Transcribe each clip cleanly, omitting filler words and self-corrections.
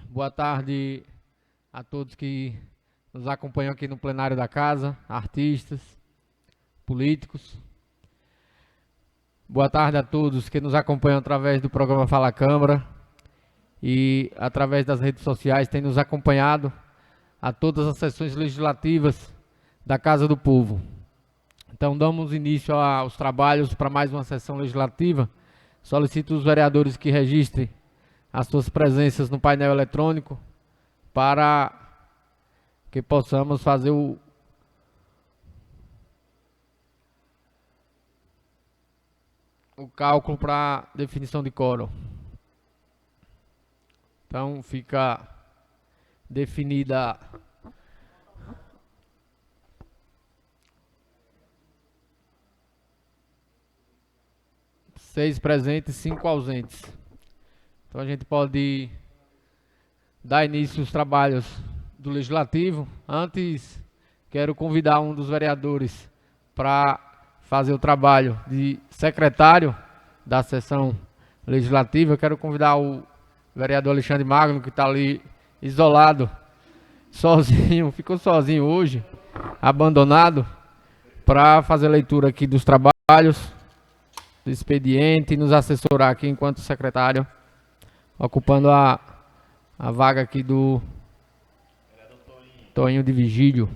Boa tarde a todos que nos acompanham aqui no plenário da casa, artistas, políticos. Boa tarde a todos que nos acompanham através do programa Fala Câmara e através das redes sociais, têm nos acompanhado a todas as sessões legislativas da Casa do Povo. Então, damos início aos trabalhos para mais uma sessão legislativa. Solicito os vereadores que registrem as suas presenças no painel eletrônico para que possamos fazer o cálculo para definição de quórum. Então, fica definida seis presentes e 5 ausentes. Então, a gente pode dar início aos trabalhos do Legislativo. Antes, quero convidar um dos vereadores para fazer o trabalho de secretário da sessão legislativa. Eu quero convidar o vereador Alexandre Magno, que está ali isolado, sozinho, ficou sozinho hoje, abandonado, para fazer a leitura aqui dos trabalhos, do expediente e nos assessorar aqui enquanto secretário, ocupando a vaga aqui do Toninho de Vigílio.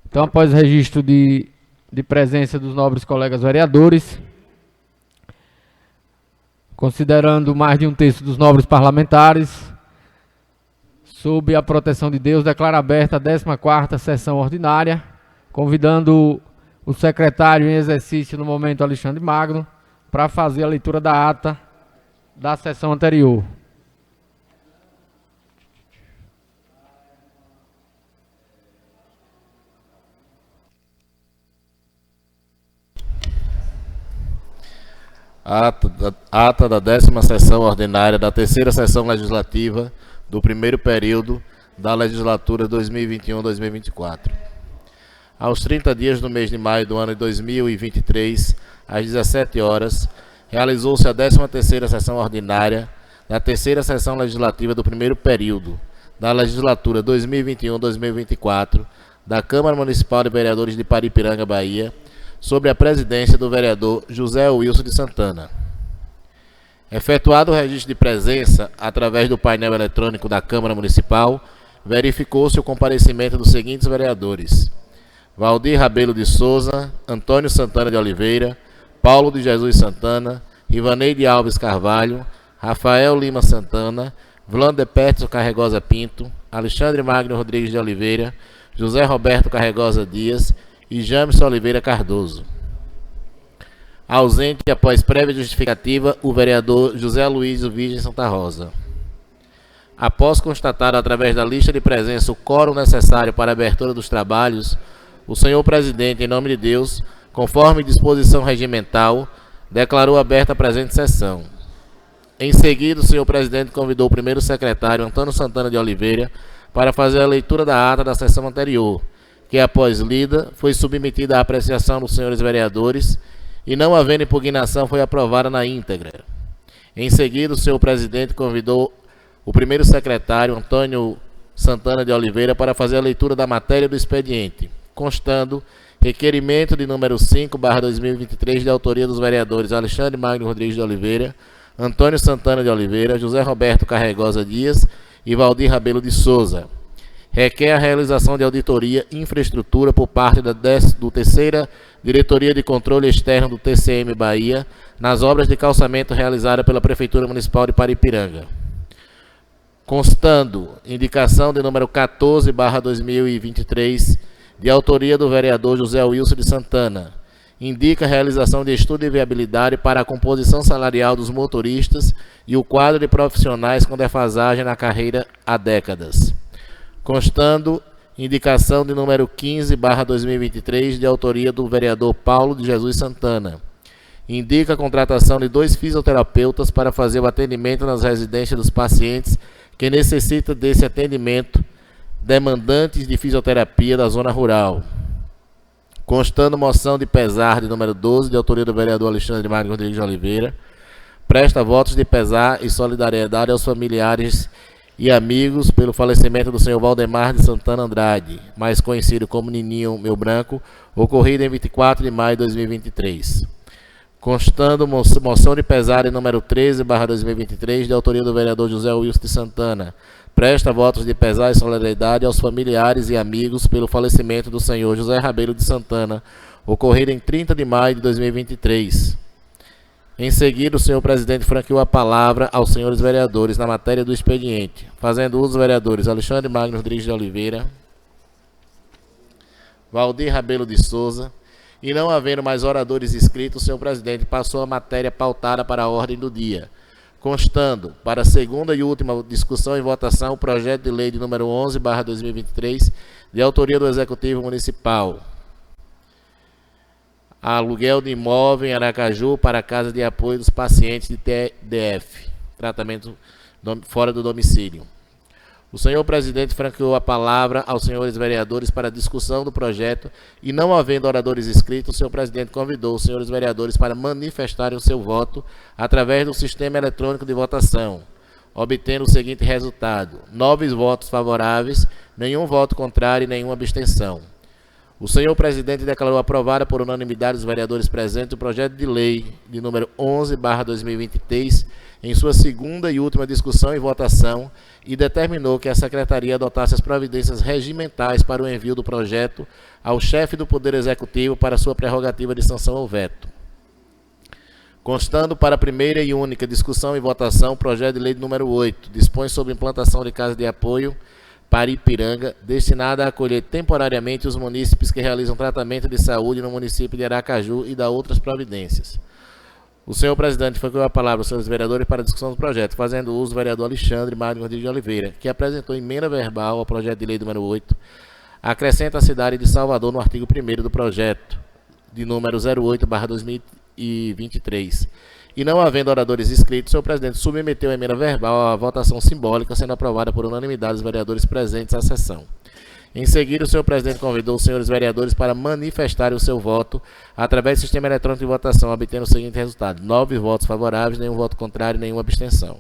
Então, após o registro de presença dos nobres colegas vereadores, considerando mais de um terço dos nobres parlamentares, sob a proteção de Deus, declaro aberta a 14ª sessão ordinária, convidando o secretário em exercício no momento, Alexandre Magno, para fazer a leitura da ata da sessão anterior. Ata da 10ª sessão ordinária da 3ª sessão legislativa do primeiro período da legislatura 2021-2024. Aos 30 dias do mês de maio do ano de 2023, às 17 horas, realizou-se a 13ª sessão ordinária da 3ª sessão legislativa do primeiro período da legislatura 2021-2024 da Câmara Municipal de Vereadores de Paripiranga, Bahia, sob a presidência do vereador José Wilson de Santana. Efetuado o registro de presença através do painel eletrônico da Câmara Municipal, verificou-se o comparecimento dos seguintes vereadores: Valdir Rabelo de Souza, Antônio Santana de Oliveira, Paulo de Jesus Santana, Ivaneide Alves Carvalho, Rafael Lima Santana, Vlander Petro Carregosa Pinto, Alexandre Magno Rodrigues de Oliveira, José Roberto Carregosa Dias e James Oliveira Cardoso. Ausente, após prévia justificativa, o vereador José Luiz Virgem Santa Rosa. Após constatar através da lista de presença o quórum necessário para a abertura dos trabalhos, o senhor presidente, em nome de Deus, conforme disposição regimental, declarou aberta a presente sessão. Em seguida, o senhor presidente convidou o primeiro secretário, Antônio Santana de Oliveira, para fazer a leitura da ata da sessão anterior, que, após lida, foi submetida à apreciação dos senhores vereadores e, não havendo impugnação, foi aprovada na íntegra. Em seguida, o senhor presidente convidou o primeiro secretário, Antônio Santana de Oliveira, para fazer a leitura da matéria do expediente, constando requerimento de número 5/2023, de autoria dos vereadores Alexandre Magno Rodrigues de Oliveira, Antônio Santana de Oliveira, José Roberto Carregosa Dias e Valdir Rabelo de Souza. Requer a realização de auditoria infraestrutura por parte do 3ª Diretoria de Controle Externo do TCM Bahia nas obras de calçamento realizadas pela Prefeitura Municipal de Paripiranga. Constando indicação de número 14/2023, de autoria do vereador José Wilson de Santana, indica a realização de estudo de viabilidade para a composição salarial dos motoristas e o quadro de profissionais com defasagem na carreira há décadas. Constando indicação de número 15/2023, de autoria do vereador Paulo de Jesus Santana, indica a contratação de 2 fisioterapeutas para fazer o atendimento nas residências dos pacientes que necessitam desse atendimento, demandantes de fisioterapia da zona rural. Constando moção de pesar de número 12, de autoria do vereador Alexandre Magno Rodrigues de Oliveira, presta votos de pesar e solidariedade aos familiares e amigos pelo falecimento do senhor Valdemar de Santana Andrade, mais conhecido como Nininho Meu Branco, ocorrido em 24 de maio de 2023. Constando moção de pesar em número 13/2023, de autoria do vereador José Wilson de Santana, presta votos de pesar e solidariedade aos familiares e amigos pelo falecimento do senhor José Rabelo de Santana, ocorrido em 30 de maio de 2023. Em seguida, o senhor presidente franqueou a palavra aos senhores vereadores na matéria do expediente, fazendo uso dos vereadores Alexandre Magno Rodrigues de Oliveira, Valdir Rabelo de Souza, e não havendo mais oradores inscritos, o senhor presidente passou a matéria pautada para a ordem do dia, constando, para a segunda e última discussão e votação, o projeto de lei de número 11/2023, de autoria do Executivo Municipal. Aluguel de imóvel em Aracaju para a Casa de Apoio dos Pacientes de TDF, tratamento fora do domicílio. O senhor presidente franqueou a palavra aos senhores vereadores para a discussão do projeto e, não havendo oradores inscritos, o senhor presidente convidou os senhores vereadores para manifestarem o seu voto através do sistema eletrônico de votação, obtendo o seguinte resultado: 9 votos favoráveis, nenhum voto contrário e nenhuma abstenção. O senhor presidente declarou aprovada por unanimidade dos vereadores presentes o projeto de lei de número 11/2023 em sua segunda e última discussão e votação e determinou que a secretaria adotasse as providências regimentais para o envio do projeto ao chefe do Poder Executivo para sua prerrogativa de sanção ao veto. Constando para a primeira e única discussão e votação o projeto de lei número 8, dispõe sobre implantação de casa de apoio para Ipiranga, destinada a acolher temporariamente os munícipes que realizam tratamento de saúde no município de Aracaju e da outras providências. O senhor presidente franqueou a palavra aos senhores vereadores para a discussão do projeto, fazendo uso do vereador Alexandre Magno Rodrigues de Oliveira, que apresentou emenda verbal ao projeto de lei número 8, acrescenta a cidade de Salvador no artigo 1º do projeto, de número 08/2023. E não havendo oradores inscritos, o senhor presidente submeteu a emenda verbal à votação simbólica, sendo aprovada por unanimidade dos vereadores presentes à sessão. Em seguida, o senhor presidente convidou os senhores vereadores para manifestarem o seu voto através do sistema eletrônico de votação, obtendo o seguinte resultado: 9 votos favoráveis, nenhum voto contrário e nenhuma abstenção.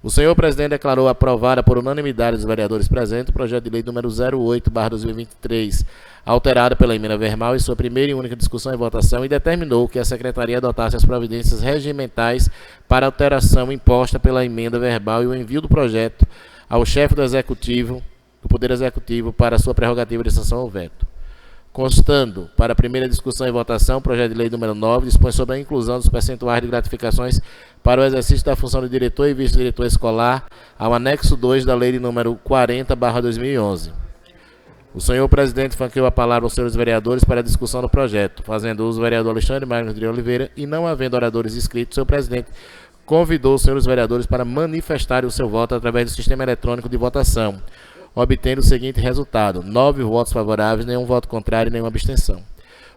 O senhor presidente declarou aprovada por unanimidade dos vereadores presentes o projeto de lei número 08/2023, alterado pela emenda verbal em sua primeira e única discussão e votação, e determinou que a secretaria adotasse as providências regimentais para alteração imposta pela emenda verbal e o envio do projeto ao chefe do Poder Executivo para sua prerrogativa de sanção ao veto. Constando, para a primeira discussão e votação, o projeto de lei número 9 dispõe sobre a inclusão dos percentuais de gratificações para o exercício da função de diretor e vice-diretor escolar ao anexo 2 da lei de número 40/2011. O senhor presidente franqueou a palavra aos senhores vereadores para a discussão do projeto, fazendo uso do vereador Alexandre Magno de Oliveira e, não havendo oradores inscritos, o senhor presidente convidou os senhores vereadores para manifestarem o seu voto através do sistema eletrônico de votação, obtendo o seguinte resultado: 9 votos favoráveis, nenhum voto contrário e nenhuma abstenção.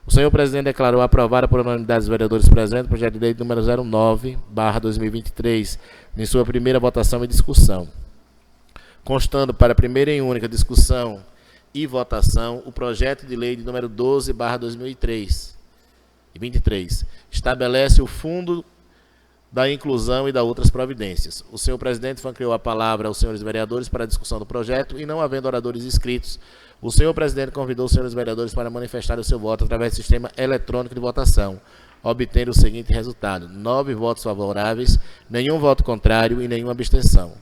O senhor presidente declarou aprovada por unanimidade dos vereadores presentes o projeto de lei número 09/2023, em sua primeira votação e discussão. Constando para a primeira e única discussão e votação o projeto de lei de número 12/2023, estabelece o Fundo da Inclusão e da outras providências. O senhor presidente franqueou a palavra aos senhores vereadores para a discussão do projeto e, não havendo oradores inscritos, o senhor presidente convidou os senhores vereadores para manifestar o seu voto através do sistema eletrônico de votação, obtendo o seguinte resultado: 9 votos favoráveis, nenhum voto contrário e nenhuma abstenção.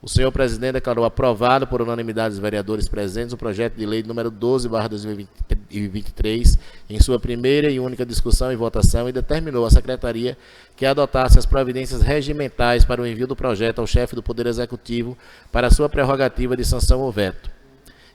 O senhor presidente declarou aprovado por unanimidade dos vereadores presentes o projeto de lei número 12/2023 em sua primeira e única discussão e votação e determinou à secretaria que adotasse as providências regimentais para o envio do projeto ao chefe do Poder Executivo para sua prerrogativa de sanção ao veto.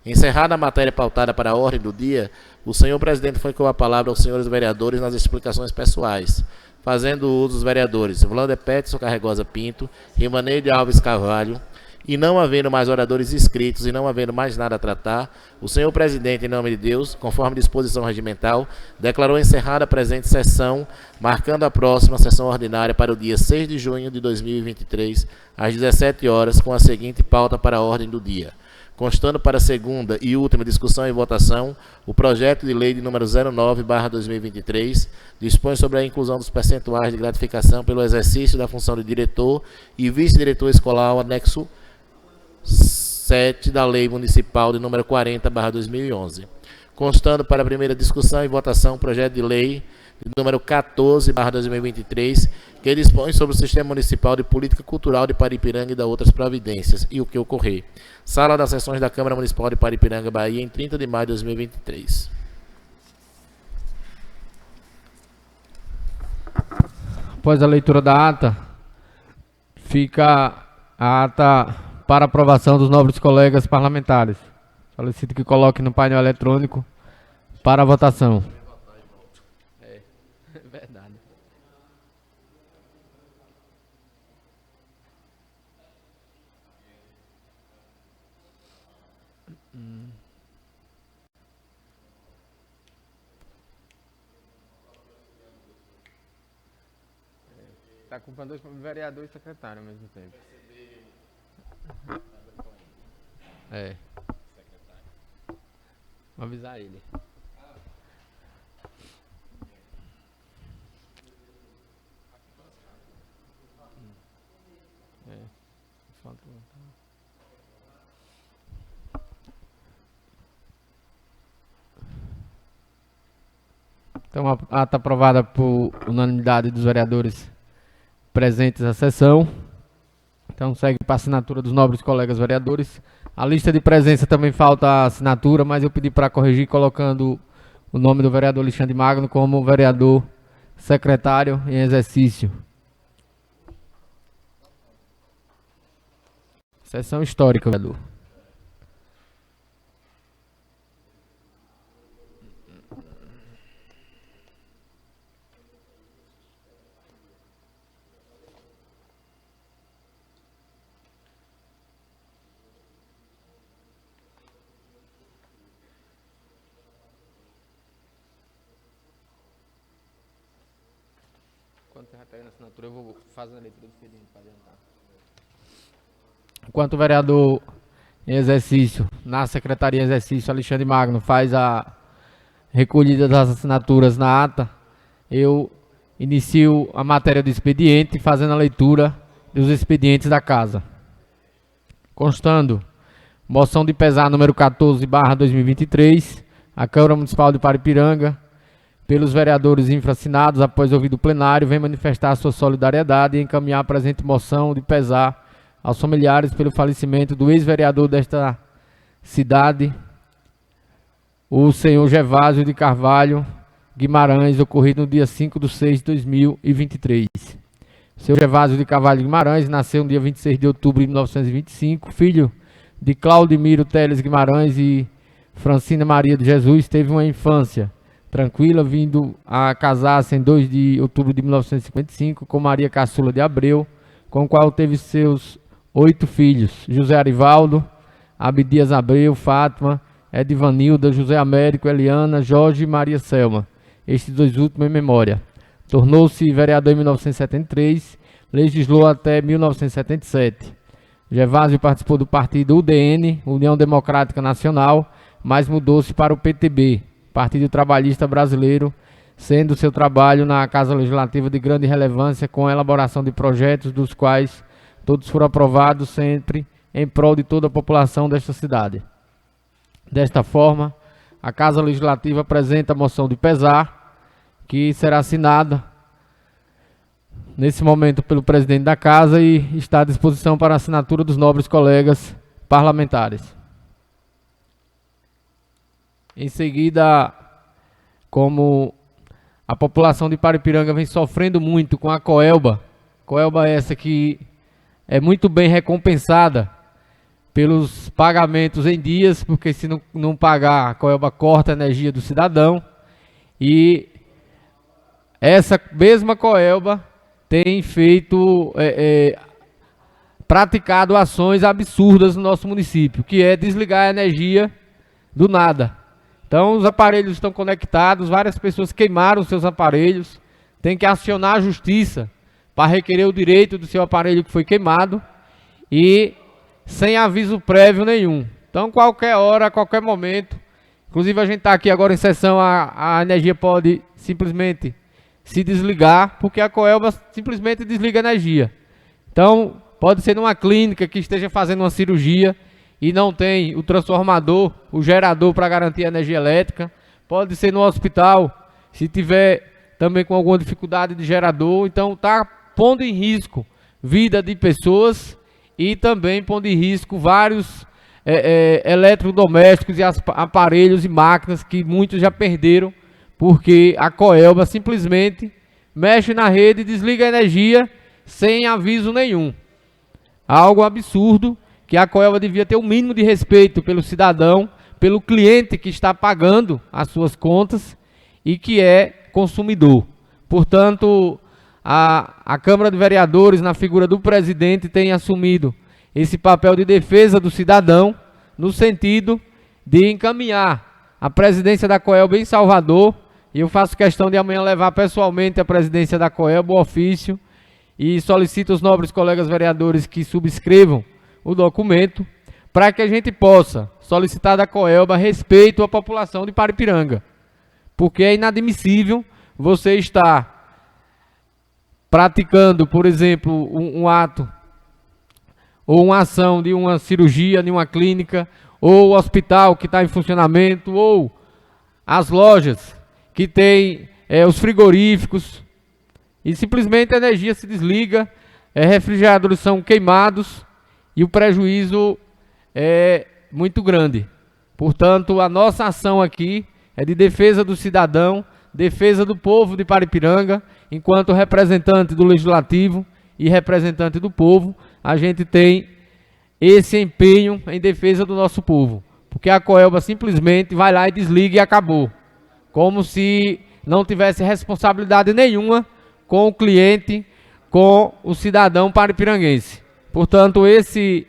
Encerrada a matéria pautada para a ordem do dia, o senhor presidente franqueou a palavra aos senhores vereadores nas explicações pessoais, fazendo uso dos vereadores Vlander Peterson Carregosa Pinto, Rimaneide Alves Carvalho, e não havendo mais oradores inscritos e não havendo mais nada a tratar, o senhor presidente, em nome de Deus, conforme disposição regimental, declarou encerrada a presente sessão, marcando a próxima sessão ordinária para o dia 6 de junho de 2023, às 17 horas, com a seguinte pauta para a ordem do dia: constando para a segunda e última discussão e votação o projeto de lei de número 09/2023, dispõe sobre a inclusão dos percentuais de gratificação pelo exercício da função de diretor e vice-diretor escolar ao anexo 7 da Lei Municipal de número 40/2011. Constando para a primeira discussão e votação o projeto de lei de número 14/2023, que dispõe sobre o Sistema Municipal de Política Cultural de Paripiranga e da outras providências, e o que ocorrer. Sala das Sessões da Câmara Municipal de Paripiranga, Bahia, em 30 de maio de 2023. Após a leitura da ata, fica a ata para aprovação dos nobres colegas parlamentares. Solicito que coloque no painel eletrônico para a votação. É verdade. Está ocupando dois vereador e secretário ao mesmo tempo. É. Vou avisar ele. É. Falta. Então, a ata aprovada por unanimidade dos vereadores presentes à sessão. Então, segue para a assinatura dos nobres colegas vereadores. A lista de presença também falta a assinatura, mas eu pedi para corrigir colocando o nome do vereador Alexandre Magno como vereador secretário em exercício. Sessão histórica, vereador. Enquanto você vai pegando a assinatura, eu vou fazer a leitura do expediente para adiantar. Enquanto o vereador em exercício, na Secretaria em exercício, Alexandre Magno, faz a recolhida das assinaturas na ata, eu inicio a matéria do expediente, fazendo a leitura dos expedientes da Casa. Constando, moção de pesar número 14/2023, a Câmara Municipal de Paripiranga, pelos vereadores infracinados, após ouvido o plenário, vem manifestar sua solidariedade e encaminhar a presente moção de pesar aos familiares pelo falecimento do ex-vereador desta cidade, o senhor Gervásio de Carvalho Guimarães, ocorrido no dia 5/6/2023. O senhor Gervásio de Carvalho Guimarães nasceu no dia 26 de outubro de 1925, filho de Claudemiro Teles Guimarães e Francina Maria de Jesus, teve uma infância tranquila, vindo a casar-se em 2 de outubro de 1955 com Maria Caçula de Abreu, com o qual teve seus 8 filhos: José Arivaldo, Abdias Abreu, Fátima, Edivanilda, José Américo, Eliana, Jorge e Maria Selma, estes dois últimos em memória. Tornou-se vereador em 1973, legislou até 1977. Gervásio participou do partido UDN, União Democrática Nacional, mas mudou-se para o PTB, Partido Trabalhista Brasileiro, sendo seu trabalho na Casa Legislativa de grande relevância, com a elaboração de projetos, dos quais todos foram aprovados sempre em prol de toda a população desta cidade. Desta forma, a Casa Legislativa apresenta a moção de pesar, que será assinada nesse momento pelo presidente da Casa e está à disposição para a assinatura dos nobres colegas parlamentares. Em seguida, como a população de Paripiranga vem sofrendo muito com a Coelba essa que é muito bem recompensada pelos pagamentos em dias, porque se não pagar, a Coelba corta a energia do cidadão, e essa mesma Coelba tem feito, praticado ações absurdas no nosso município, que é desligar a energia do nada. Então, os aparelhos estão conectados, várias pessoas queimaram seus aparelhos, tem que acionar a justiça para requerer o direito do seu aparelho que foi queimado e sem aviso prévio nenhum. Então, qualquer hora, a qualquer momento, inclusive a gente está aqui agora em sessão, a energia pode simplesmente se desligar, porque a Coelba simplesmente desliga a energia. Então, pode ser numa clínica que esteja fazendo uma cirurgia e não tem o transformador, o gerador para garantir a energia elétrica. Pode ser no hospital, se tiver também com alguma dificuldade de gerador. Então, está pondo em risco vida de pessoas e também pondo em risco vários eletrodomésticos e aparelhos e máquinas que muitos já perderam, porque a Coelba simplesmente mexe na rede e desliga a energia sem aviso nenhum. Algo absurdo, que a Coelba devia ter o mínimo de respeito pelo cidadão, pelo cliente que está pagando as suas contas e que é consumidor. Portanto, a Câmara de Vereadores, na figura do presidente, tem assumido esse papel de defesa do cidadão, no sentido de encaminhar a presidência da Coelba em Salvador. E eu faço questão de amanhã levar pessoalmente a presidência da Coelba, o ofício, e solicito aos nobres colegas vereadores que subscrevam o documento, para que a gente possa solicitar da Coelba respeito à população de Paripiranga. Porque é inadmissível você estar praticando, por exemplo, um ato ou uma ação de uma cirurgia em uma clínica, ou o hospital que está em funcionamento, ou as lojas que tem os frigoríficos, e simplesmente a energia se desliga, refrigeradores são queimados e o prejuízo é muito grande. Portanto, a nossa ação aqui é de defesa do cidadão, defesa do povo de Paripiranga, enquanto representante do Legislativo e representante do povo, a gente tem esse empenho em defesa do nosso povo. Porque a Coelba simplesmente vai lá e desliga e acabou. Como se não tivesse responsabilidade nenhuma com o cliente, com o cidadão paripiranguense. Portanto, esse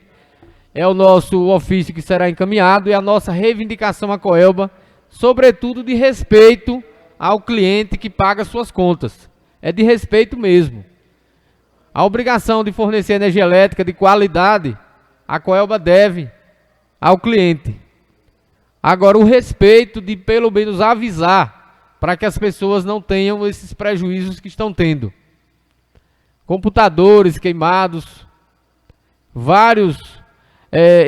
é o nosso ofício que será encaminhado e a nossa reivindicação à Coelba, sobretudo de respeito ao cliente que paga suas contas. É de respeito mesmo. A obrigação de fornecer energia elétrica de qualidade, a Coelba deve ao cliente. Agora, o respeito de pelo menos avisar para que as pessoas não tenham esses prejuízos que estão tendo. Computadores queimados, vários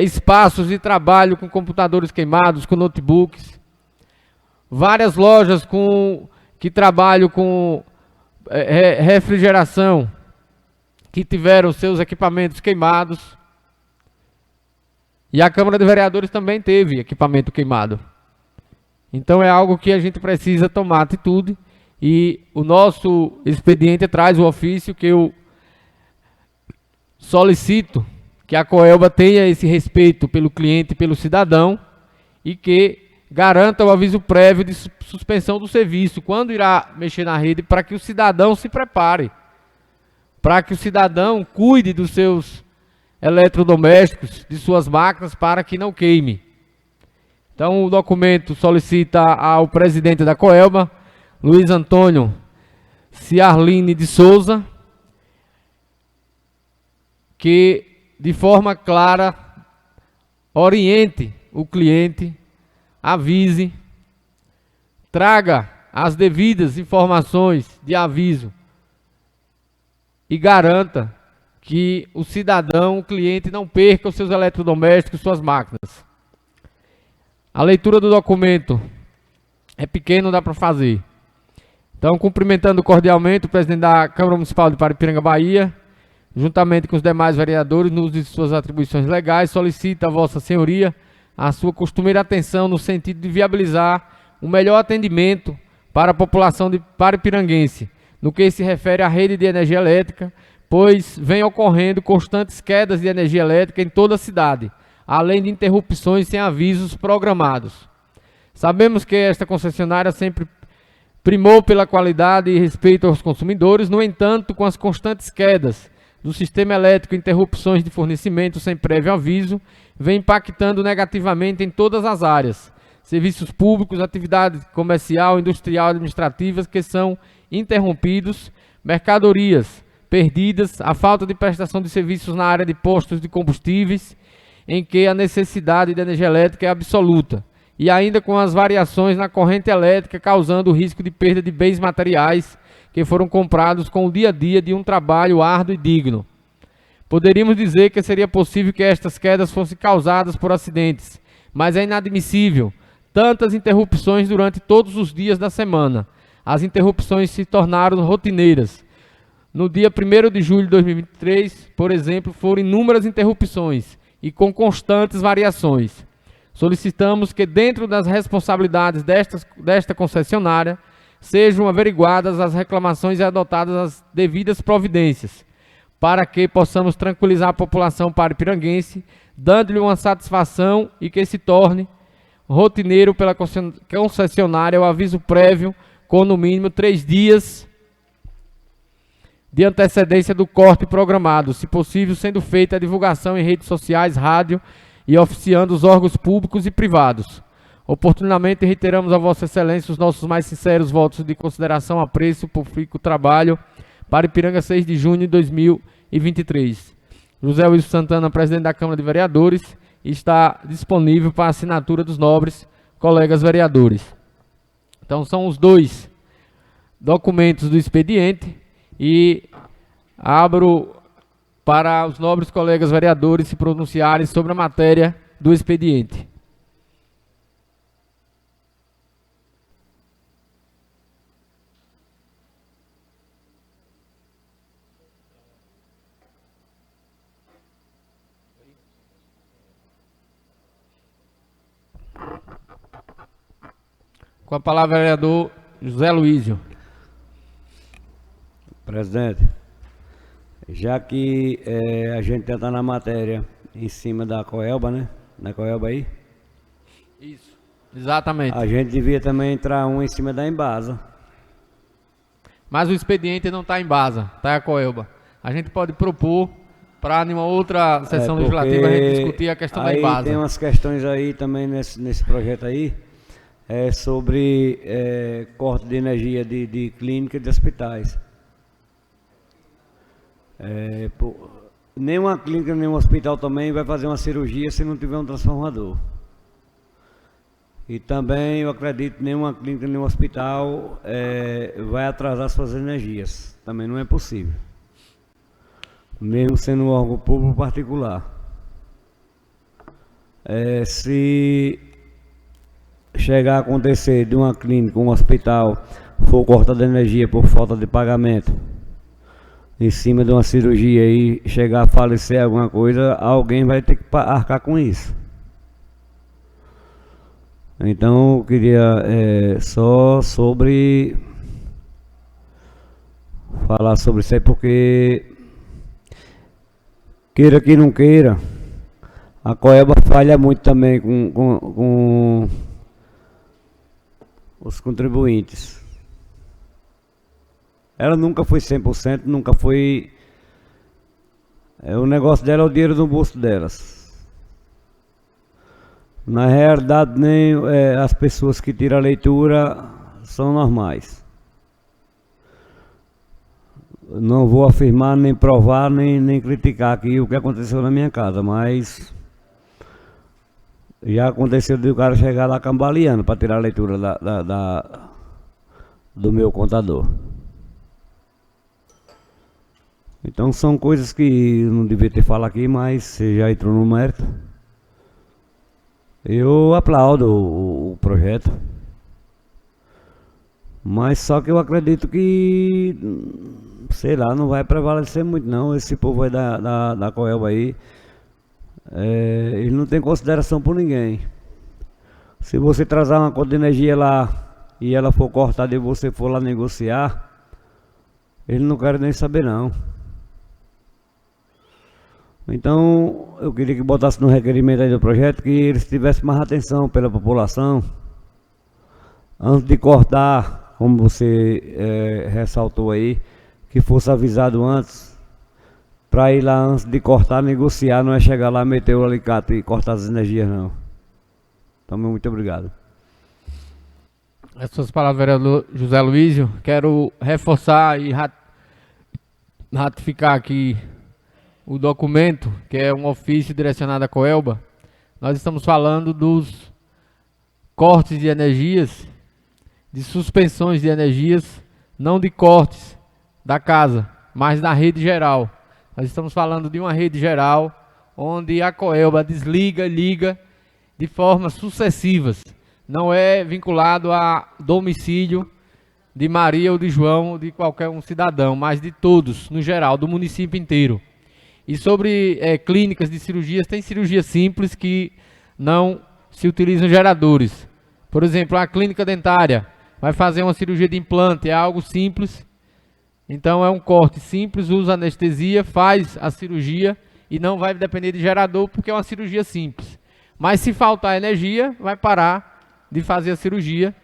espaços de trabalho com computadores queimados, com notebooks, várias lojas que trabalham com refrigeração, que tiveram seus equipamentos queimados. E a Câmara de Vereadores também teve equipamento queimado. Então é algo que a gente precisa tomar atitude. E o nosso expediente traz o ofício que eu solicito que a Coelba tenha esse respeito pelo cliente e pelo cidadão e que garanta o aviso prévio de suspensão do serviço, quando irá mexer na rede, para que o cidadão se prepare, para que o cidadão cuide dos seus eletrodomésticos, de suas máquinas, para que não queime. Então o documento solicita ao presidente da Coelba, Luiz Antônio Ciarline de Souza, que de forma clara oriente o cliente, avise, traga as devidas informações de aviso e garanta que o cidadão, o cliente, não perca os seus eletrodomésticos, suas máquinas. A leitura do documento é pequeno, dá para fazer. Então, cumprimentando cordialmente o presidente da Câmara Municipal de Paripiranga, Bahia, juntamente com os demais vereadores, no uso de suas atribuições legais, solicita a Vossa Senhoria a sua costumeira atenção no sentido de viabilizar um melhor atendimento para a população de paripiranguense, no que se refere à rede de energia elétrica, pois vem ocorrendo constantes quedas de energia elétrica em toda a cidade, além de interrupções sem avisos programados. Sabemos que esta concessionária sempre primou pela qualidade e respeito aos consumidores, no entanto, com as constantes quedas do sistema elétrico e interrupções de fornecimento sem prévio aviso, vem impactando negativamente em todas as áreas, serviços públicos, atividades comercial, industrial e administrativas que são interrompidos, mercadorias perdidas, a falta de prestação de serviços na área de postos de combustíveis, em que a necessidade de energia elétrica é absoluta, e ainda com as variações na corrente elétrica causando o risco de perda de bens materiais que foram comprados com o dia a dia de um trabalho árduo e digno. Poderíamos dizer que seria possível que estas quedas fossem causadas por acidentes, mas é inadmissível tantas interrupções durante todos os dias da semana. As interrupções se tornaram rotineiras. No dia 1º de julho de 2023, por exemplo, foram inúmeras interrupções e com constantes variações. Solicitamos que, dentro das responsabilidades desta concessionária, sejam averiguadas as reclamações e adotadas as devidas providências, para que possamos tranquilizar a população paripiranguense, dando-lhe uma satisfação e que se torne rotineiro pela concessionária o aviso prévio com no mínimo 3 dias de antecedência do corte programado, se possível sendo feita a divulgação em redes sociais, rádio e oficiando os órgãos públicos e privados. Oportunamente reiteramos a Vossa Excelência os nossos mais sinceros votos de consideração, apreço, profícuo trabalho, Paripiranga, 6 de junho de 2023. José Wilson Santana, presidente da Câmara de Vereadores, está disponível para assinatura dos nobres colegas vereadores. Então são os 2 documentos do expediente e abro para os nobres colegas vereadores se pronunciarem sobre a matéria do expediente. Com a palavra, vereador José Luísio. Presidente, já que a gente está na matéria em cima da Coelba, né? Na Coelba aí? Isso, exatamente. A gente devia também entrar em cima da Embasa. Mas o expediente não está em Embasa, está em Coelba. A gente pode propor para uma outra sessão legislativa a gente discutir a questão da Embasa. Tem umas questões aí também nesse projeto aí, sobre corte de energia de clínica e de hospitais. Nenhuma clínica, nenhum hospital também vai fazer uma cirurgia se não tiver um transformador. E também eu acredito que nenhuma clínica, nenhum hospital vai atrasar suas energias. Também não é possível. Mesmo sendo um órgão público particular. Se chegar a acontecer de uma clínica, um hospital, for cortada energia por falta de pagamento, em cima de uma cirurgia e chegar a falecer alguma coisa, alguém vai ter que arcar com isso. Então eu queria só falar sobre isso aí, porque queira que não queira, a Coelba falha muito também com os contribuintes. Ela nunca foi 100%, nunca foi... o negócio dela é o dinheiro no bolso delas. Na realidade, nem as pessoas que tiram a leitura são normais. Não vou afirmar, nem provar, nem criticar aqui o que aconteceu na minha casa, mas... já aconteceu de o cara chegar lá cambaleando para tirar a leitura do meu contador. Então são coisas que eu não devia ter falado aqui, mas você já entrou no mérito. Eu aplaudo o projeto. Mas só que eu acredito que, sei lá, não vai prevalecer muito não. Esse povo aí da Coelba aí, ele não tem consideração por ninguém. Se você trazer uma conta de energia lá e ela for cortada e você for lá negociar, ele não quer nem saber não. Então eu queria que botasse no requerimento aí do projeto que eles tivessem mais atenção pela população antes de cortar, como você ressaltou aí, que fosse avisado antes, para ir lá antes de cortar, negociar, não é chegar lá, meter o alicate e cortar as energias não. Então muito obrigado. Essas palavras, vereador José Luísio. Quero reforçar e ratificar aqui o documento, que é um ofício direcionado à Coelba, nós estamos falando dos cortes de energias, de suspensões de energias, não de cortes da casa, mas da rede geral. Nós estamos falando de uma rede geral, onde a Coelba desliga e liga de formas sucessivas. Não é vinculado a domicílio de Maria ou de João ou de qualquer um cidadão, mas de todos, no geral, do município inteiro. E sobre clínicas de cirurgias, tem cirurgia simples que não se utilizam geradores. Por exemplo, a clínica dentária vai fazer uma cirurgia de implante, é algo simples. Então é um corte simples, usa anestesia, faz a cirurgia e não vai depender de gerador porque é uma cirurgia simples. Mas se faltar energia, vai parar de fazer a cirurgia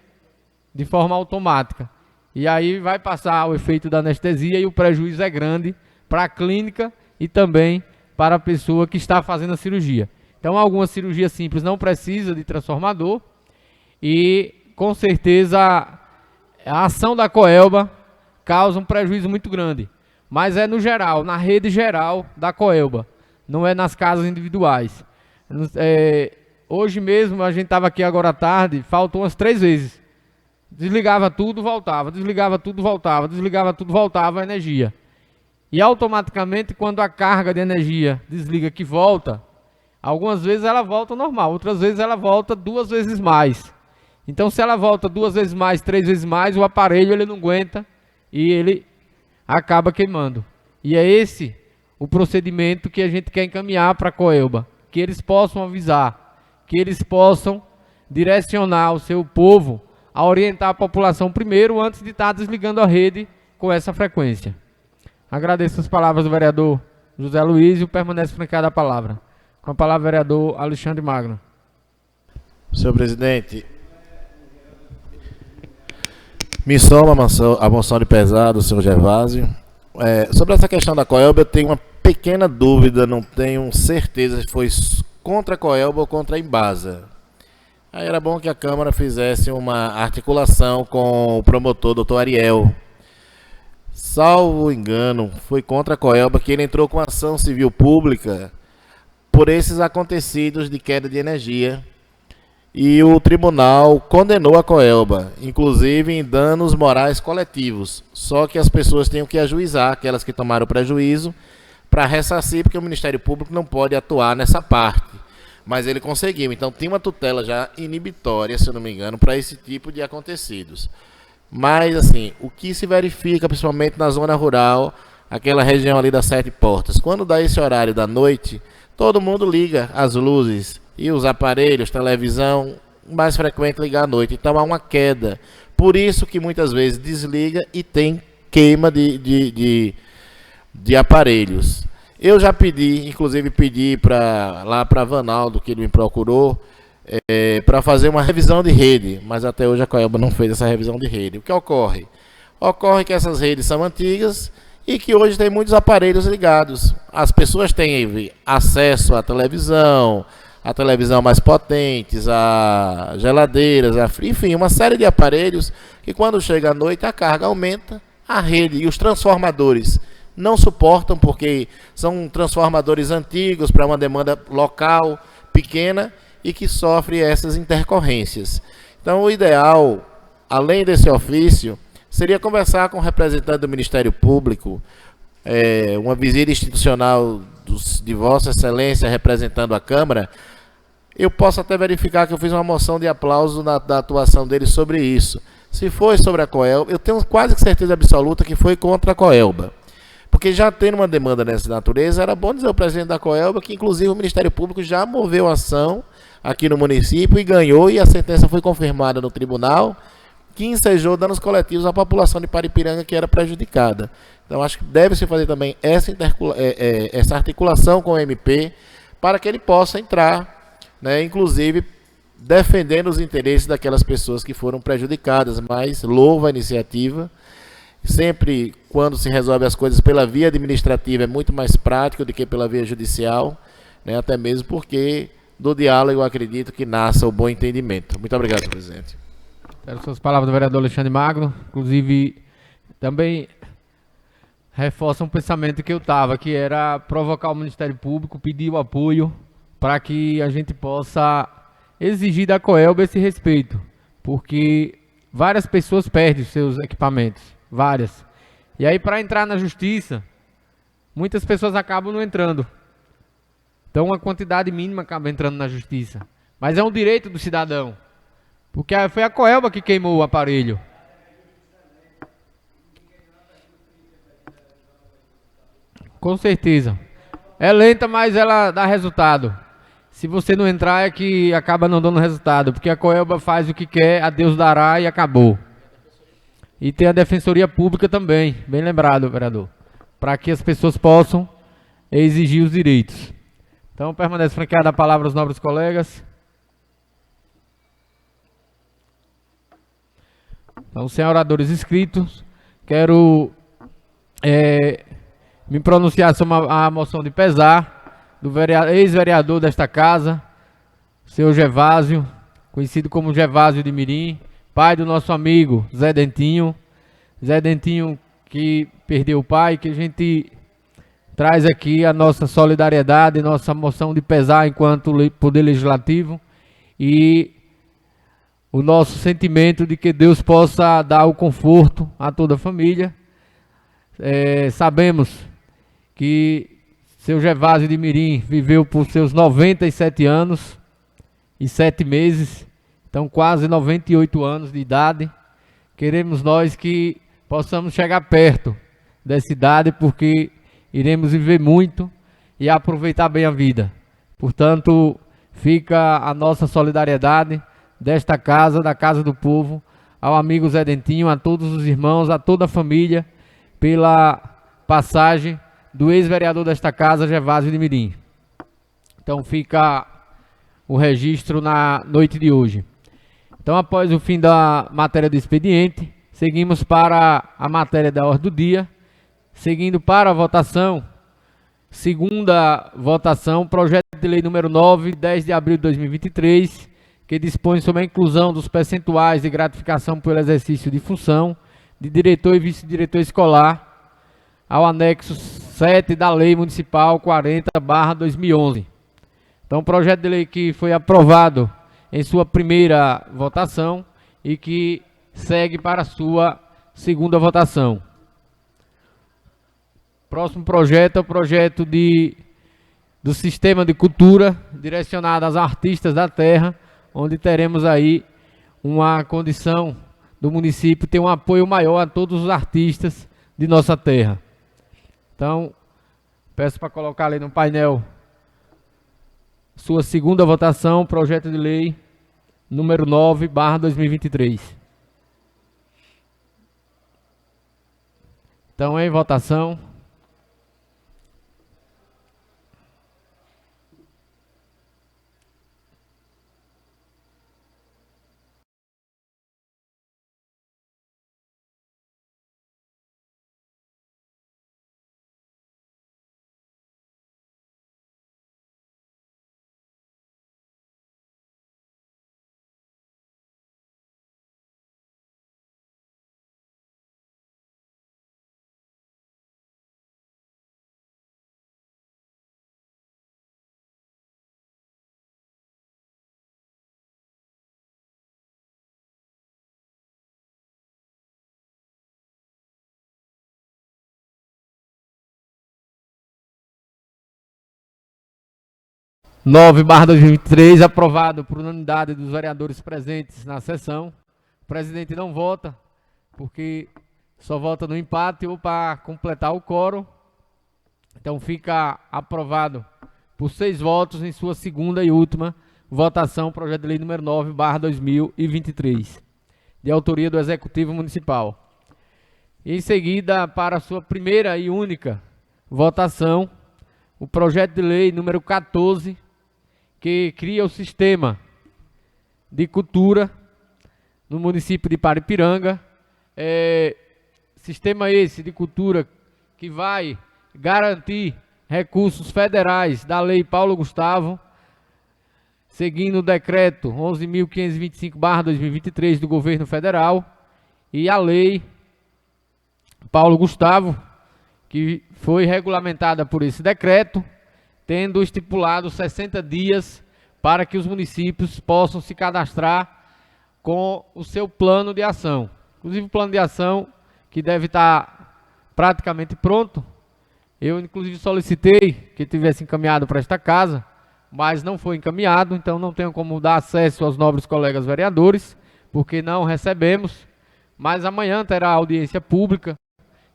de forma automática. E aí vai passar o efeito da anestesia e o prejuízo é grande para a clínica e também para a pessoa que está fazendo a cirurgia. Então alguma cirurgia simples não precisa de transformador e com certeza a ação da Coelba causa um prejuízo muito grande. Mas é no geral, na rede geral da Coelba, não é nas casas individuais. Hoje mesmo, a gente estava aqui agora à tarde, faltou umas 3 vezes. Desligava tudo, voltava, desligava tudo, voltava, desligava tudo, voltava a energia. E automaticamente, quando a carga de energia desliga que volta, algumas vezes ela volta normal, outras vezes ela volta 2 vezes mais. Então, se ela volta 2 vezes mais, 3 vezes mais, o aparelho ele não aguenta e ele acaba queimando. E é esse o procedimento que a gente quer encaminhar para a Coelba, que eles possam avisar, que eles possam direcionar o seu povo a orientar a população primeiro, antes de estar desligando a rede com essa frequência. Agradeço as palavras do vereador José Luiz e permanece francada a palavra. Com a palavra, o vereador Alexandre Magno. Senhor presidente, me soma a moção de pesado, senhor Gervásio. Sobre essa questão da Coelba, eu tenho uma pequena dúvida, não tenho certeza se foi contra a Coelba ou contra a Embasa. Aí era bom que a Câmara fizesse uma articulação com o promotor, doutor Ariel. Salvo engano, foi contra a Coelba que ele entrou com ação civil pública por esses acontecidos de queda de energia. E o tribunal condenou a Coelba, inclusive em danos morais coletivos. Só que as pessoas têm que ajuizar, aquelas que tomaram prejuízo, para ressarcir, porque o Ministério Público não pode atuar nessa parte. Mas ele conseguiu, então tem uma tutela já inibitória, se eu não me engano, para esse tipo de acontecidos. Mas, assim, o que se verifica, principalmente na zona rural, aquela região ali das 7 portas, quando dá esse horário da noite, todo mundo liga as luzes e os aparelhos, televisão, mais frequente ligar à noite. Então há uma queda. Por isso que muitas vezes desliga e tem queima de aparelhos. Eu já pedi, inclusive pedi lá para Vanaldo, que ele me procurou, para fazer uma revisão de rede, mas até hoje a Coelba não fez essa revisão de rede. O que ocorre? Ocorre que essas redes são antigas e que hoje tem muitos aparelhos ligados. As pessoas têm acesso à televisão mais potentes, a geladeiras, enfim, uma série de aparelhos que quando chega à noite a carga aumenta, a rede e os transformadores não suportam, porque são transformadores antigos para uma demanda local pequena e que sofre essas intercorrências. Então o ideal, além desse ofício, seria conversar com o representante do Ministério Público, uma visita institucional de Vossa Excelência representando a Câmara. Eu posso até verificar que eu fiz uma moção de aplauso da atuação dele sobre isso. Se foi sobre a Coelba, eu tenho quase certeza absoluta que foi contra a Coelba. Porque já tendo uma demanda dessa natureza, era bom dizer ao presidente da Coelba que, inclusive, o Ministério Público já moveu ação aqui no município e ganhou, e a sentença foi confirmada no tribunal, que ensejou danos coletivos à população de Paripiranga que era prejudicada. Então, acho que deve-se fazer também essa articulação com o MP para que ele possa entrar, né, inclusive defendendo os interesses daquelas pessoas que foram prejudicadas. Mas louvo a iniciativa. Sempre quando se resolve as coisas pela via administrativa é muito mais prático do que pela via judicial, né? Até mesmo porque do diálogo eu acredito que nasça o bom entendimento. Muito obrigado, senhor presidente. Quero suas palavras do vereador Alexandre Magno. Inclusive, também reforça um pensamento que eu estava, que era provocar o Ministério Público, pedir o apoio para que a gente possa exigir da Coelba esse respeito, porque várias pessoas perdem os seus equipamentos, várias. E aí, para entrar na justiça, muitas pessoas acabam não entrando. Então, uma quantidade mínima acaba entrando na justiça. Mas é um direito do cidadão, porque foi a Coelba que queimou o aparelho. Com certeza. É lenta, mas ela dá resultado. Se você não entrar, é que acaba não dando resultado, porque a Coelba faz o que quer, a Deus dará e acabou. E tem a Defensoria Pública também, bem lembrado, vereador, para que as pessoas possam exigir os direitos. Então, permanece franqueada a palavra aos nobres colegas. Então, sem oradores inscritos, quero me pronunciar sobre a moção de pesar do ex-vereador desta casa, seu Gervásio, conhecido como Gervásio de Mirim, pai do nosso amigo Zé Dentinho. Zé Dentinho que perdeu o pai, que a gente traz aqui a nossa solidariedade, nossa moção de pesar enquanto Poder Legislativo e o nosso sentimento de que Deus possa dar o conforto a toda a família. Sabemos que seu Gervásio de Mirim viveu por seus 97 anos e 7 meses, então quase 98 anos de idade. Queremos nós que possamos chegar perto dessa idade, porque iremos viver muito e aproveitar bem a vida. Portanto, fica a nossa solidariedade desta casa, da Casa do Povo, ao amigo Zé Dentinho, a todos os irmãos, a toda a família, pela passagem do ex-vereador desta casa, Gervásio de Mirim. Então fica o registro na noite de hoje. Então, após o fim da matéria do expediente, seguimos para a matéria da ordem do dia. Seguindo para a votação, segunda votação, projeto de lei número 9, 10 de abril de 2023, que dispõe sobre a inclusão dos percentuais de gratificação pelo exercício de função de diretor e vice-diretor escolar ao anexo 7 da Lei Municipal 40/2011. Então, projeto de lei que foi aprovado em sua primeira votação e que segue para a sua segunda votação. Próximo projeto é o projeto do Sistema de Cultura, direcionado aos artistas da terra, onde teremos aí uma condição do município ter um apoio maior a todos os artistas de nossa terra. Então, peço para colocar ali no painel sua segunda votação, projeto de lei número 9/2023. Então, em votação. (PL) 9/2023, aprovado por unanimidade dos vereadores presentes na sessão. O presidente não vota, porque só vota no empate ou para completar o quórum. Então fica aprovado por 6 votos em sua segunda e última votação, projeto de lei número 9/2023, de autoria do Executivo Municipal. Em seguida, para sua primeira e única votação, o projeto de lei número 14, que cria o sistema de cultura no município de Paripiranga. Sistema esse de cultura que vai garantir recursos federais da Lei Paulo Gustavo, seguindo o decreto 11.525/2023 do governo federal e a Lei Paulo Gustavo, que foi regulamentada por esse decreto, tendo estipulado 60 dias para que os municípios possam se cadastrar com o seu plano de ação. Inclusive o plano de ação que deve estar praticamente pronto. Eu inclusive solicitei que tivesse encaminhado para esta casa, mas não foi encaminhado, então não tenho como dar acesso aos nobres colegas vereadores, porque não recebemos, mas amanhã terá audiência pública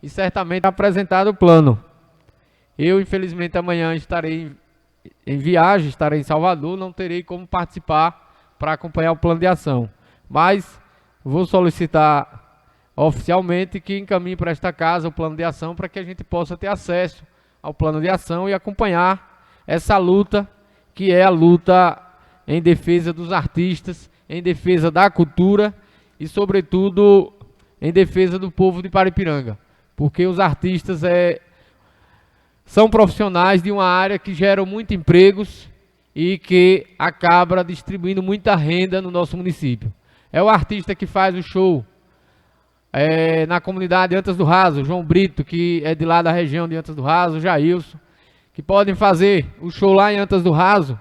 e certamente apresentado o plano. Eu, infelizmente, amanhã estarei em viagem, estarei em Salvador, não terei como participar para acompanhar o plano de ação, mas vou solicitar oficialmente que encaminhe para esta casa o plano de ação para que a gente possa ter acesso ao plano de ação e acompanhar essa luta, que é a luta em defesa dos artistas, em defesa da cultura e, sobretudo, em defesa do povo de Paripiranga, porque os artistas são profissionais de uma área que geram muitos empregos e que acaba distribuindo muita renda no nosso município. É o artista que faz o show na comunidade Antas do Raso, João Brito, que é de lá da região de Antas do Raso, Jailson, que podem fazer o show lá em Antas do Raso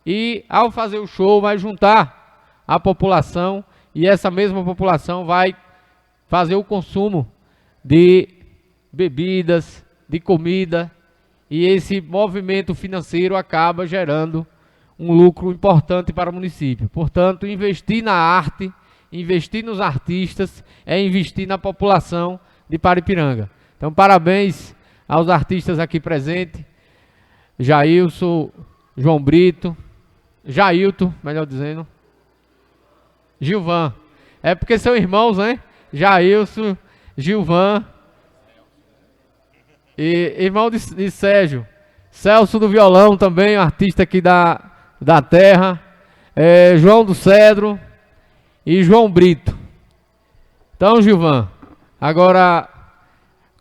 e, ao fazer o show, vai juntar a população e essa mesma população vai fazer o consumo de bebidas, de comida, e esse movimento financeiro acaba gerando um lucro importante para o município. Portanto, investir na arte, investir nos artistas, é investir na população de Paripiranga. Então, parabéns aos artistas aqui presentes, Jailson, João Brito, Jailton, melhor dizendo, Gilvan. É porque são irmãos, né? Jailson, Gilvan, e irmão de Sérgio. Celso do violão também, um artista aqui da terra. João do Cedro e João Brito. Então, Gilvan, agora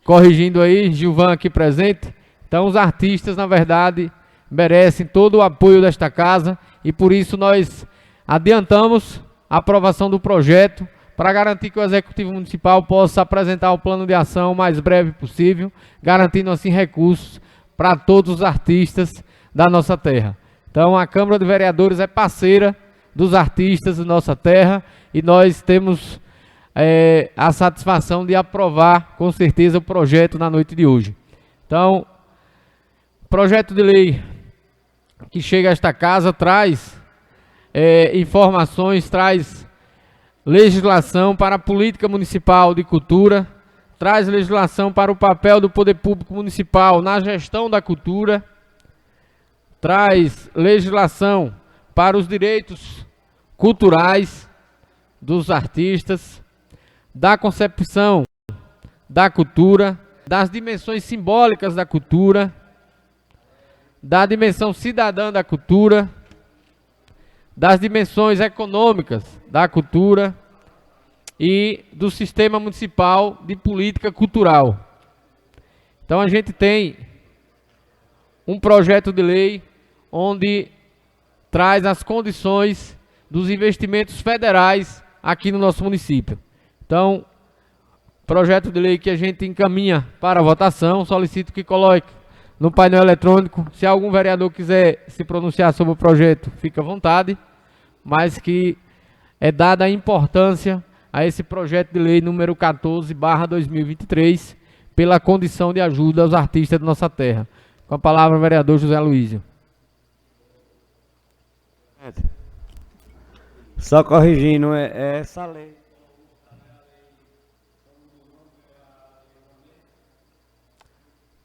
corrigindo aí, Gilvan aqui presente. Então, os artistas, na verdade, merecem todo o apoio desta casa e por isso nós adiantamos a aprovação do projeto para garantir que o Executivo Municipal possa apresentar o plano de ação o mais breve possível, garantindo assim recursos para todos os artistas da nossa terra. Então, a Câmara de Vereadores é parceira dos artistas da nossa terra e nós temos a satisfação de aprovar com certeza o projeto na noite de hoje. Então, projeto de lei que chega a esta casa traz informações, traz legislação para a política municipal de cultura, traz legislação para o papel do poder público municipal na gestão da cultura, traz legislação para os direitos culturais dos artistas, da concepção da cultura, das dimensões simbólicas da cultura, da dimensão cidadã da cultura, das dimensões econômicas da cultura e do sistema municipal de política cultural. Então a gente tem um projeto de lei onde traz as condições dos investimentos federais aqui no nosso município. Então, projeto de lei que a gente encaminha para a votação, solicito que coloque no painel eletrônico. Se algum vereador quiser se pronunciar sobre o projeto, fica à vontade, mas que é dada a importância a esse projeto de lei número 14/2023, pela condição de ajuda aos artistas de nossa terra. Com a palavra, o vereador José Luísio. Só corrigindo, é essa lei.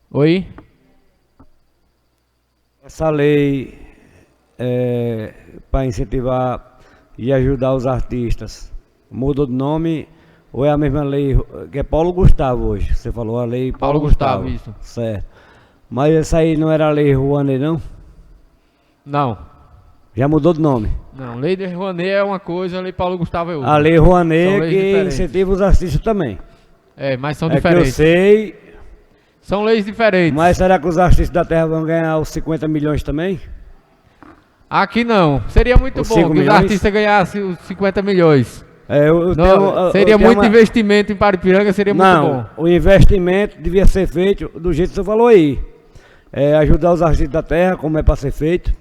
Oi? Essa lei é para incentivar e ajudar os artistas. Mudou de nome ou é a mesma lei que é Paulo Gustavo hoje? Você falou a lei Paulo Gustavo, isso. Certo. Mas essa aí não era a lei Rouanet, não? Não. Já mudou de nome? Não, lei de Rouanet é uma coisa, a lei Paulo Gustavo é outra. A lei Rouanet que diferentes. incentiva os artistas também. Mas são É que diferentes. eu sei. São leis diferentes. Mas será que os artistas da terra vão ganhar os 50 milhões também? Aqui não. Seria muito Os bom 5 que os milhões? artistas ganhassem os 50 milhões. Seria muito investimento em Paripiranga, seria muito bom. O investimento devia ser feito do jeito que você falou aí. Ajudar os artistas da terra, como é para ser feito.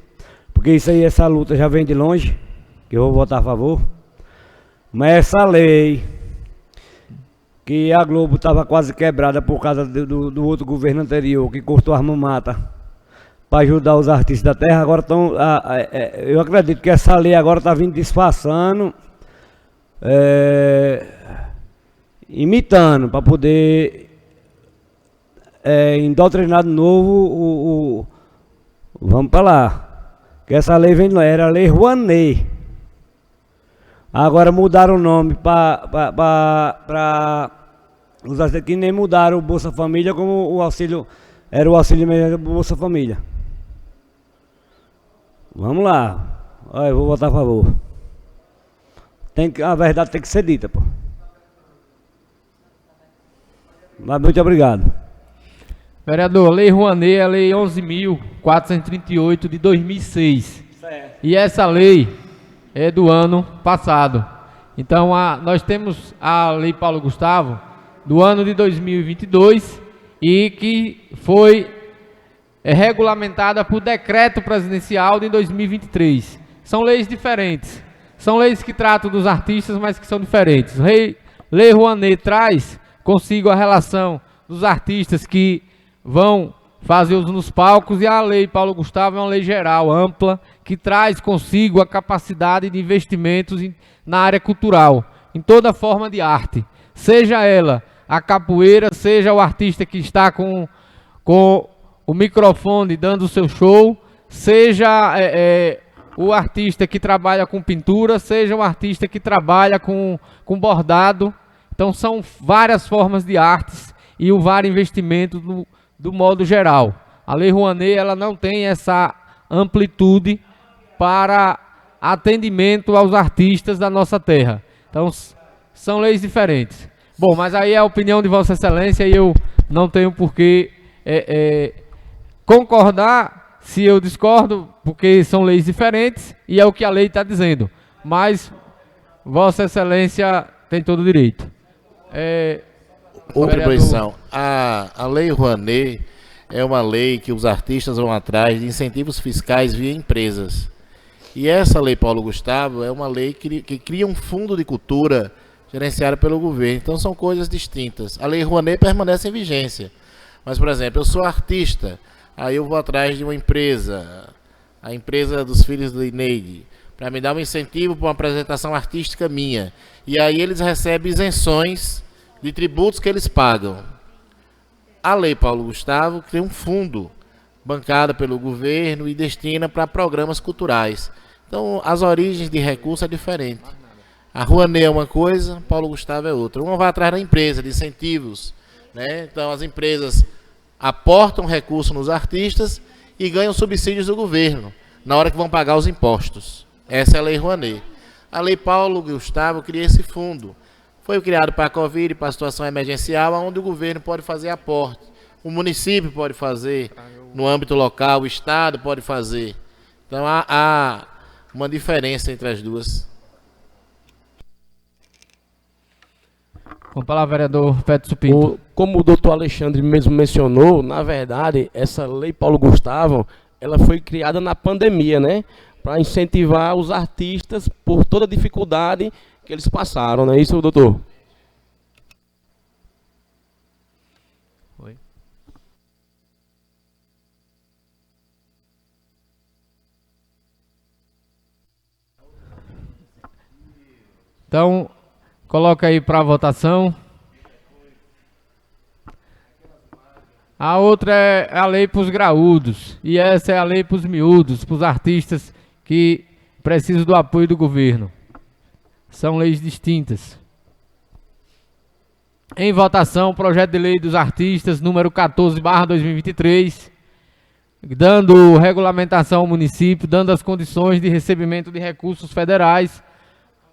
Porque isso aí, essa luta já vem de longe, que eu vou votar a favor. Mas essa lei, que a Globo estava quase quebrada por causa do outro governo anterior, que cortou as mamatas para ajudar os artistas da terra, agora estão... eu acredito que essa lei agora está vindo disfarçando, imitando, para poder indoutrinar de novo vamos para lá. Que essa lei vem, era a Lei Rouanet. Agora mudaram o nome para os artistas que nem mudaram o Bolsa Família, como o auxílio, era o auxílio emergencial do Bolsa Família. Vamos lá. Olha, eu vou votar a favor. A verdade tem que ser dita, pô. Mas muito obrigado. Vereador, a Lei Rouanet é a Lei 11.438 de 2006. Certo. E essa lei é do ano passado. Então, nós temos a Lei Paulo Gustavo do ano de 2022 e que foi regulamentada por decreto presidencial de 2023. São leis diferentes. São leis que tratam dos artistas, mas que são diferentes. Lei Rouanet traz consigo a relação dos artistas que vão fazer uso nos palcos, e a Lei Paulo Gustavo é uma lei geral, ampla, que traz consigo a capacidade de investimentos na área cultural, em toda forma de arte, seja ela a capoeira, seja o artista que está com o microfone dando o seu show, seja o artista que trabalha com pintura, seja o artista que trabalha com bordado. Então são várias formas de artes e o vários investimentos do modo geral. A Lei Rouanet, ela não tem essa amplitude para atendimento aos artistas da nossa terra. Então, são leis diferentes. Bom, mas aí é a opinião de Vossa Excelência e eu não tenho por que concordar se eu discordo, porque são leis diferentes e é o que a lei está dizendo. Mas Vossa Excelência tem todo o direito. Outra posição. A Lei Rouanet é uma lei que os artistas vão atrás de incentivos fiscais via empresas. E essa Lei Paulo Gustavo é uma lei que cria um fundo de cultura gerenciado pelo governo. Então são coisas distintas. A Lei Rouanet permanece em vigência. Mas, por exemplo, eu sou artista, aí eu vou atrás de uma empresa, a empresa dos filhos do Ineide, para me dar um incentivo para uma apresentação artística minha. E aí eles recebem isenções de tributos que eles pagam. A Lei Paulo Gustavo cria um fundo bancado pelo governo e destina para programas culturais. Então, as origens de recurso é diferente. A Rouanet é uma coisa, Paulo Gustavo é outra. Uma vai atrás da empresa, de incentivos, né? Então, as empresas aportam recursos nos artistas e ganham subsídios do governo na hora que vão pagar os impostos. Essa é a Lei Rouanet. A Lei Paulo Gustavo cria esse fundo. Foi criado para a Covid, para a situação emergencial, onde o governo pode fazer aporte. O município pode fazer, no âmbito local, o Estado pode fazer. Então, há uma diferença entre as duas. Com a palavra, vereador Petro Pinto. Como o doutor Alexandre mesmo mencionou, na verdade, essa Lei Paulo Gustavo, ela foi criada na pandemia, né? Para incentivar os artistas por toda a dificuldade que eles passaram, não é isso, doutor? Oi. Então, coloca aí para votação. A outra é a lei para os graúdos. E essa é a lei para os miúdos, para os artistas que precisam do apoio do governo. São leis distintas. Em votação, o projeto de lei dos artistas, número 14/2023, dando regulamentação ao município, dando as condições de recebimento de recursos federais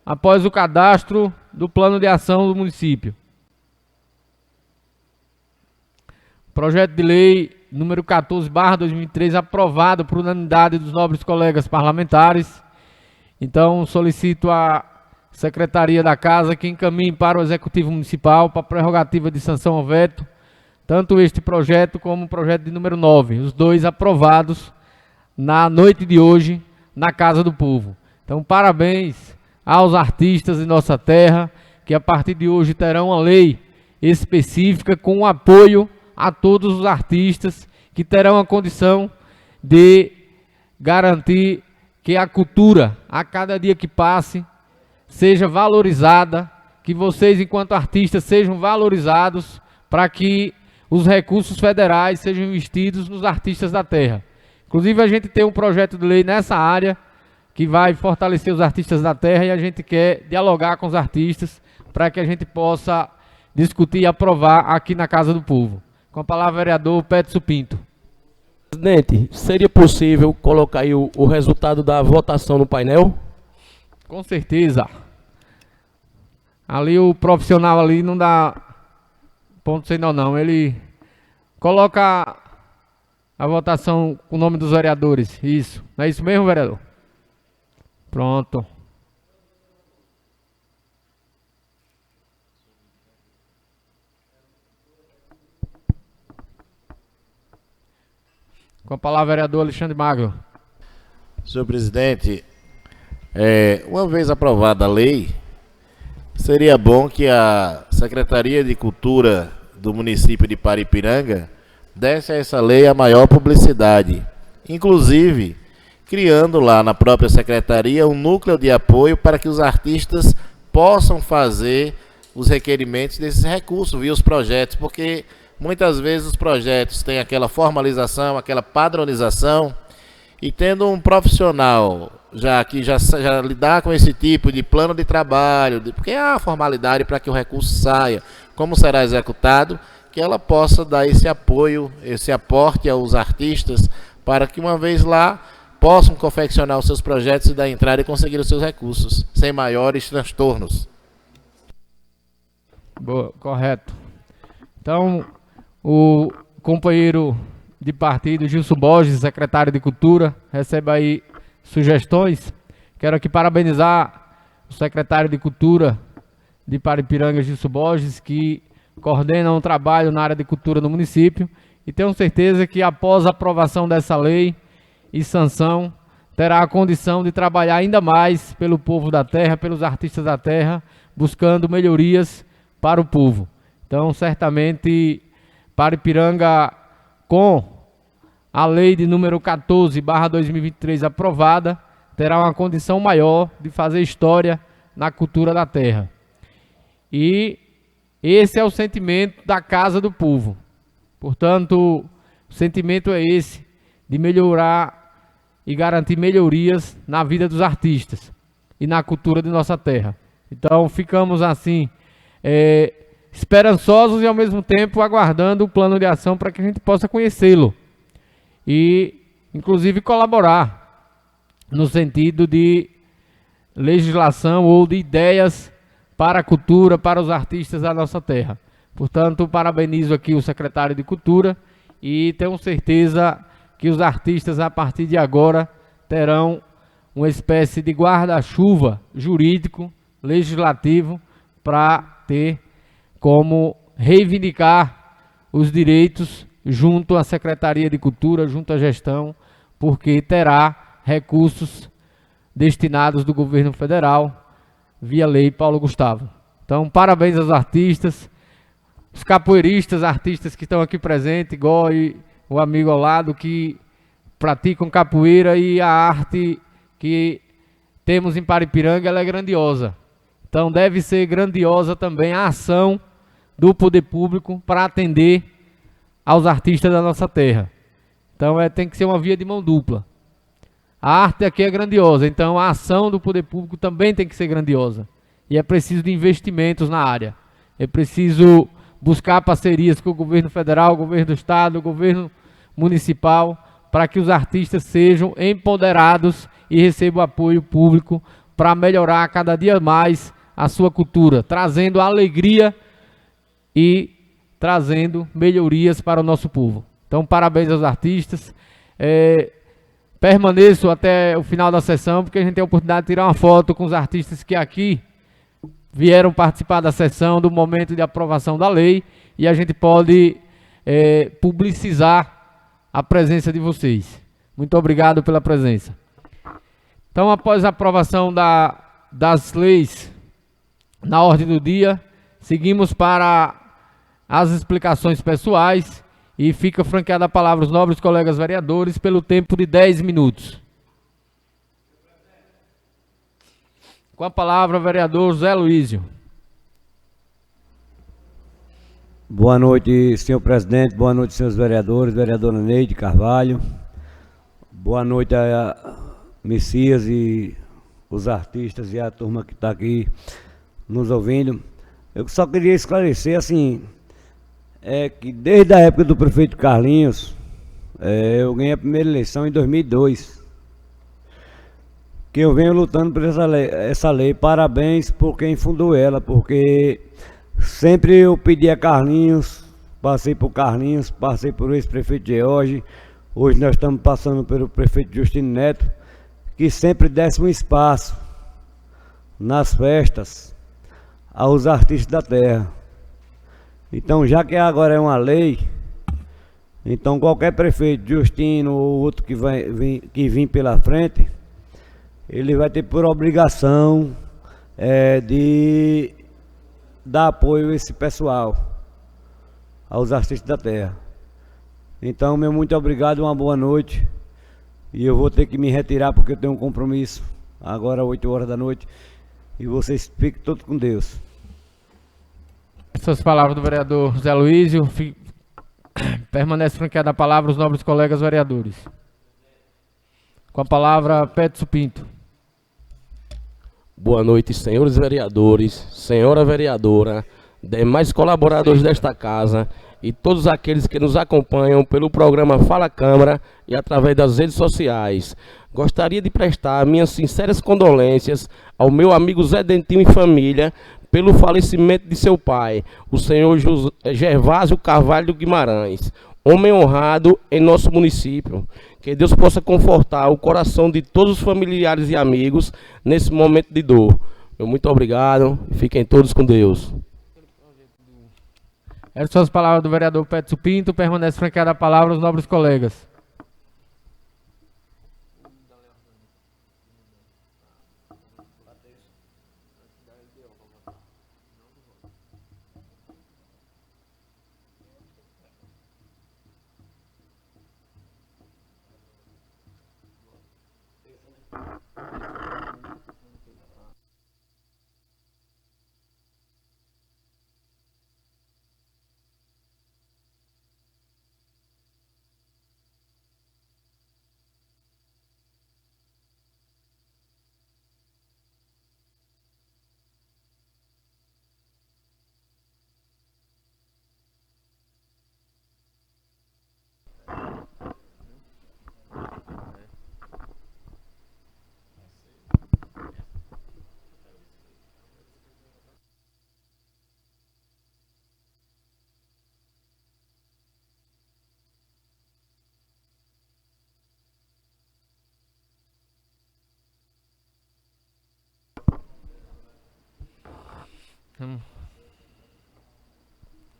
após o cadastro do plano de ação do município. Projeto de lei número 14/2003, aprovado por unanimidade dos nobres colegas parlamentares. Então, solicito a Secretaria da Casa que encaminhe para o Executivo Municipal para a prerrogativa de sanção ao veto, tanto este projeto como o projeto de número 9, os dois aprovados na noite de hoje na Casa do Povo. Então, parabéns aos artistas de nossa terra, que a partir de hoje terão uma lei específica com apoio a todos os artistas que terão a condição de garantir que a cultura, a cada dia que passe, seja valorizada, que vocês, enquanto artistas, sejam valorizados para que os recursos federais sejam investidos nos artistas da terra. Inclusive, a gente tem um projeto de lei nessa área que vai fortalecer os artistas da terra e a gente quer dialogar com os artistas para que a gente possa discutir e aprovar aqui na Casa do Povo. Com a palavra, vereador Petso Pinto. Presidente, seria possível colocar aí o resultado da votação no painel? Com certeza. Ali o profissional ali não dá ponto sem nó não. Ele coloca a votação com o nome dos vereadores. Isso. Não é isso mesmo, vereador? Pronto. Com a palavra, vereador Alexandre Magro. Senhor presidente, uma vez aprovada a lei, seria bom que a Secretaria de Cultura do município de Paripiranga desse a essa lei a maior publicidade, inclusive criando lá na própria secretaria um núcleo de apoio para que os artistas possam fazer os requerimentos desses recursos via os projetos, porque muitas vezes os projetos têm aquela formalização, aquela padronização, e tendo um profissional que já lidar com esse tipo de plano de trabalho, porque há a formalidade para que o recurso saia, como será executado, que ela possa dar esse apoio, esse aporte aos artistas, para que uma vez lá possam confeccionar os seus projetos e dar entrada e conseguir os seus recursos, sem maiores transtornos. Boa, correto. Então, o companheiro de partido, Gilson Borges, secretário de Cultura, recebe aí sugestões. Quero aqui parabenizar o secretário de Cultura de Paripiranga, Gilson Borges, que coordena um trabalho na área de cultura no município, e tenho certeza que após a aprovação dessa lei e sanção, terá a condição de trabalhar ainda mais pelo povo da terra, pelos artistas da terra, buscando melhorias para o povo. Então, certamente, Paripiranga, com a lei de número 14/2023 aprovada, terá uma condição maior de fazer história na cultura da terra. E esse é o sentimento da Casa do Povo. Portanto, o sentimento é esse, de melhorar e garantir melhorias na vida dos artistas e na cultura de nossa terra. Então, ficamos assim, esperançosos e ao mesmo tempo aguardando o plano de ação para que a gente possa conhecê-lo e inclusive colaborar no sentido de legislação ou de ideias para a cultura, para os artistas da nossa terra. Portanto, parabenizo aqui o secretário de Cultura e tenho certeza que os artistas a partir de agora terão uma espécie de guarda-chuva jurídico, legislativo, para ter como reivindicar os direitos junto à Secretaria de Cultura, junto à gestão, porque terá recursos destinados do governo federal via lei Paulo Gustavo. Então, parabéns aos artistas, os capoeiristas, artistas que estão aqui presentes, igual o amigo ao lado, que praticam capoeira, e a arte que temos em Paripiranga, ela é grandiosa. Então, deve ser grandiosa também a ação do poder público para atender aos artistas da nossa terra. Então tem que ser uma via de mão dupla. A arte aqui é grandiosa, então a ação do poder público também tem que ser grandiosa. E é preciso de investimentos na área. É preciso buscar parcerias com o governo federal, o governo do estado, o governo municipal, para que os artistas sejam empoderados e recebam apoio público para melhorar cada dia mais a sua cultura, trazendo alegria e trazendo melhorias para o nosso povo. Então, parabéns aos artistas. Permaneço até o final da sessão, porque a gente tem a oportunidade de tirar uma foto com os artistas que aqui vieram participar da sessão, do momento de aprovação da lei, e a gente pode publicizar a presença de vocês. Muito obrigado pela presença. Então, após a aprovação das leis na ordem do dia, seguimos para as explicações pessoais e fica franqueada a palavra aos nobres colegas vereadores pelo tempo de 10 minutos. Com a palavra, vereador Zé Luísio. Boa noite, senhor presidente. Boa noite, senhores vereadores. Vereadora Neide Carvalho. Boa noite a Messias e os artistas e a turma que está aqui nos ouvindo. Eu só queria esclarecer, assim, que desde a época do prefeito Carlinhos, eu ganhei a primeira eleição em 2002. Que eu venho lutando por essa lei. Parabéns por quem fundou ela, porque sempre eu pedi a Carlinhos, passei por Carlinhos, passei por ex-prefeito George, hoje nós estamos passando pelo prefeito Justino Neto, que sempre desse um espaço nas festas aos artistas da terra. Então, já que agora é uma lei, então qualquer prefeito, Justino ou outro que vir pela frente, ele vai ter por obrigação de dar apoio a esse pessoal, aos artistas da terra. Então, meu muito obrigado, uma boa noite. E eu vou ter que me retirar porque eu tenho um compromisso agora às 8 horas da noite. E vocês fiquem todos com Deus. Essas palavras do vereador Zé Luísio. Permanece franqueada a palavra aos nobres colegas vereadores. Com a palavra, Petso Pinto. Boa noite, senhores vereadores, senhora vereadora, demais colaboradores desta casa e todos aqueles que nos acompanham pelo programa Fala Câmara e através das redes sociais. Gostaria de prestar minhas sinceras condolências ao meu amigo Zé Dentinho e família pelo falecimento de seu pai, o senhor Gervásio Carvalho Guimarães, homem honrado em nosso município. Que Deus possa confortar o coração de todos os familiares e amigos nesse momento de dor. Muito obrigado e fiquem todos com Deus. Essas são as palavras do vereador Petso Pinto. Permanece franqueada a palavra aos nobres colegas.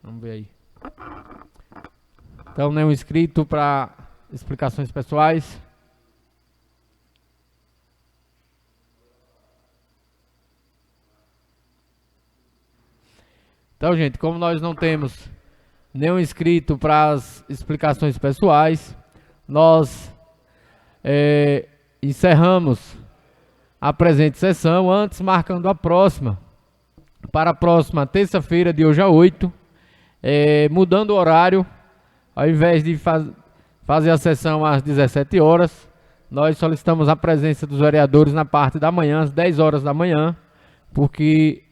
Vamos ver aí. Então, nenhum inscrito para explicações pessoais. Então, gente, como nós não temos nenhum inscrito para as explicações pessoais, nós encerramos a presente sessão, antes marcando a próxima, para a próxima terça-feira, de hoje a 8, mudando o horário. Ao invés de fazer a sessão às 17 horas, nós solicitamos a presença dos vereadores na parte da manhã, às 10 horas da manhã, porque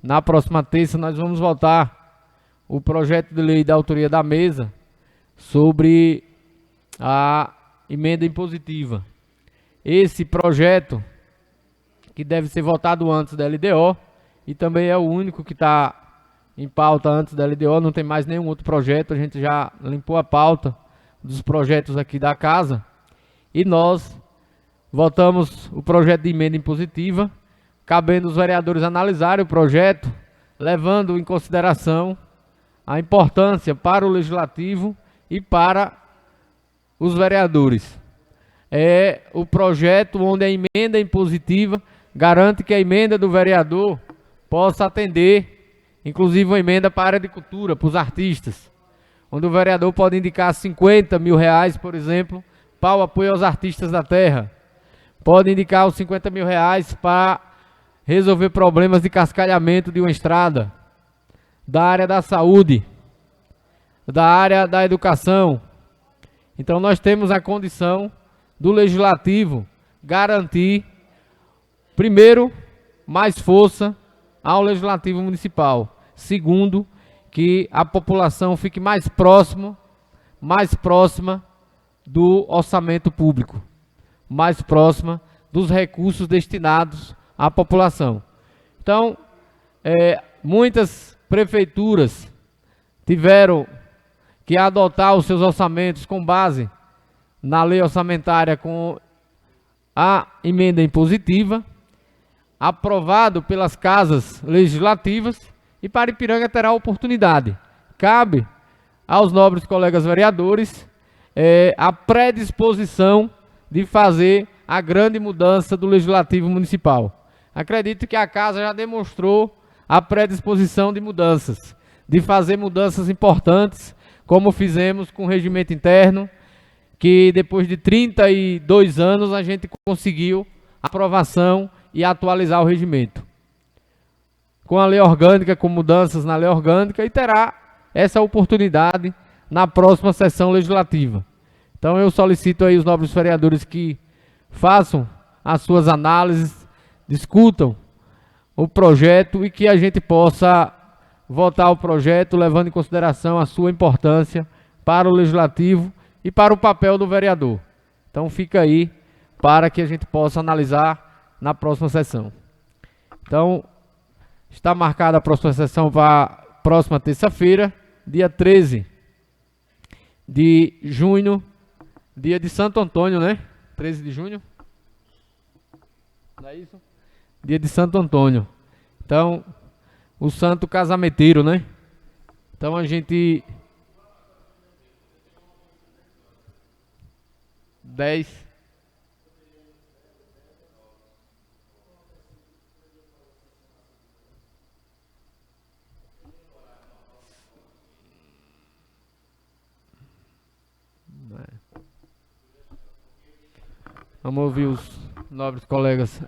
na próxima terça nós vamos votar o projeto de lei da autoria da mesa sobre a emenda impositiva. Esse projeto, que deve ser votado antes da LDO, e também é o único que está em pauta antes da LDO, não tem mais nenhum outro projeto, a gente já limpou a pauta dos projetos aqui da casa, e nós votamos o projeto de emenda impositiva. cabendo os vereadores analisarem o projeto, levando em consideração a importância para o Legislativo e para os vereadores. É o projeto onde a emenda impositiva garante que a emenda do vereador possa atender, inclusive uma emenda para a área de cultura, para os artistas, onde o vereador pode indicar 50 mil reais, por exemplo, para o apoio aos artistas da terra. Pode indicar os 50 mil reais para resolver problemas de cascalhamento de uma estrada, da área da saúde, da área da educação. Então nós temos a condição do Legislativo garantir, primeiro, mais força ao Legislativo Municipal. Segundo, que a população fique mais próxima do orçamento público, mais próxima dos recursos destinados à população. Então, muitas prefeituras tiveram que adotar os seus orçamentos com base na lei orçamentária com a emenda impositiva, aprovado pelas casas legislativas, e Paripiranga terá a oportunidade. Cabe aos nobres colegas vereadores a predisposição de fazer a grande mudança do Legislativo Municipal. Acredito que a casa já demonstrou a predisposição de mudanças, de fazer mudanças importantes, como fizemos com o regimento interno, que depois de 32 anos a gente conseguiu aprovação e atualizar o regimento. Com a lei orgânica, com mudanças na lei orgânica, e terá essa oportunidade na próxima sessão legislativa. Então eu solicito aí os nobres vereadores que façam as suas análises, discutam o projeto e que a gente possa votar o projeto levando em consideração a sua importância para o Legislativo e para o papel do vereador. Então fica aí para que a gente possa analisar na próxima sessão. Então, está marcada a próxima sessão para a próxima terça-feira, dia 13 de junho, dia de Santo Antônio, né? 13 de junho? Não é isso? Dia de Santo Antônio. Então, o santo casamenteiro, né? Então a gente... 10. Vamos ouvir os nobres colegas.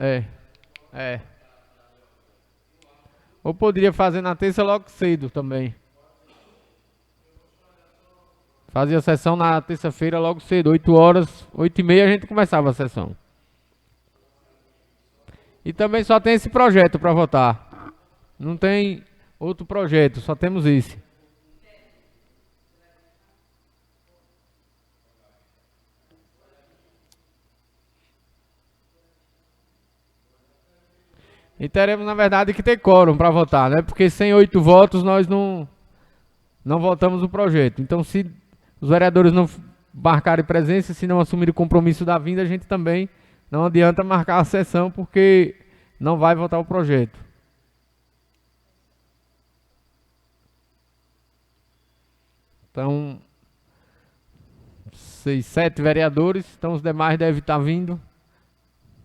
Ou poderia fazer na terça logo cedo também. Fazia a sessão na terça-feira logo cedo, 8 horas, 8h30 a gente começava a sessão. E também só tem esse projeto para votar. Não tem outro projeto, só temos esse. E teremos, na verdade, que ter quórum para votar, né? Porque sem 8 votos nós não votamos o projeto. Então, se os vereadores não marcarem presença, se não assumirem o compromisso da vinda, a gente também não adianta marcar a sessão, porque não vai votar o projeto. Então, 6, 7 vereadores, então os demais devem estar vindo,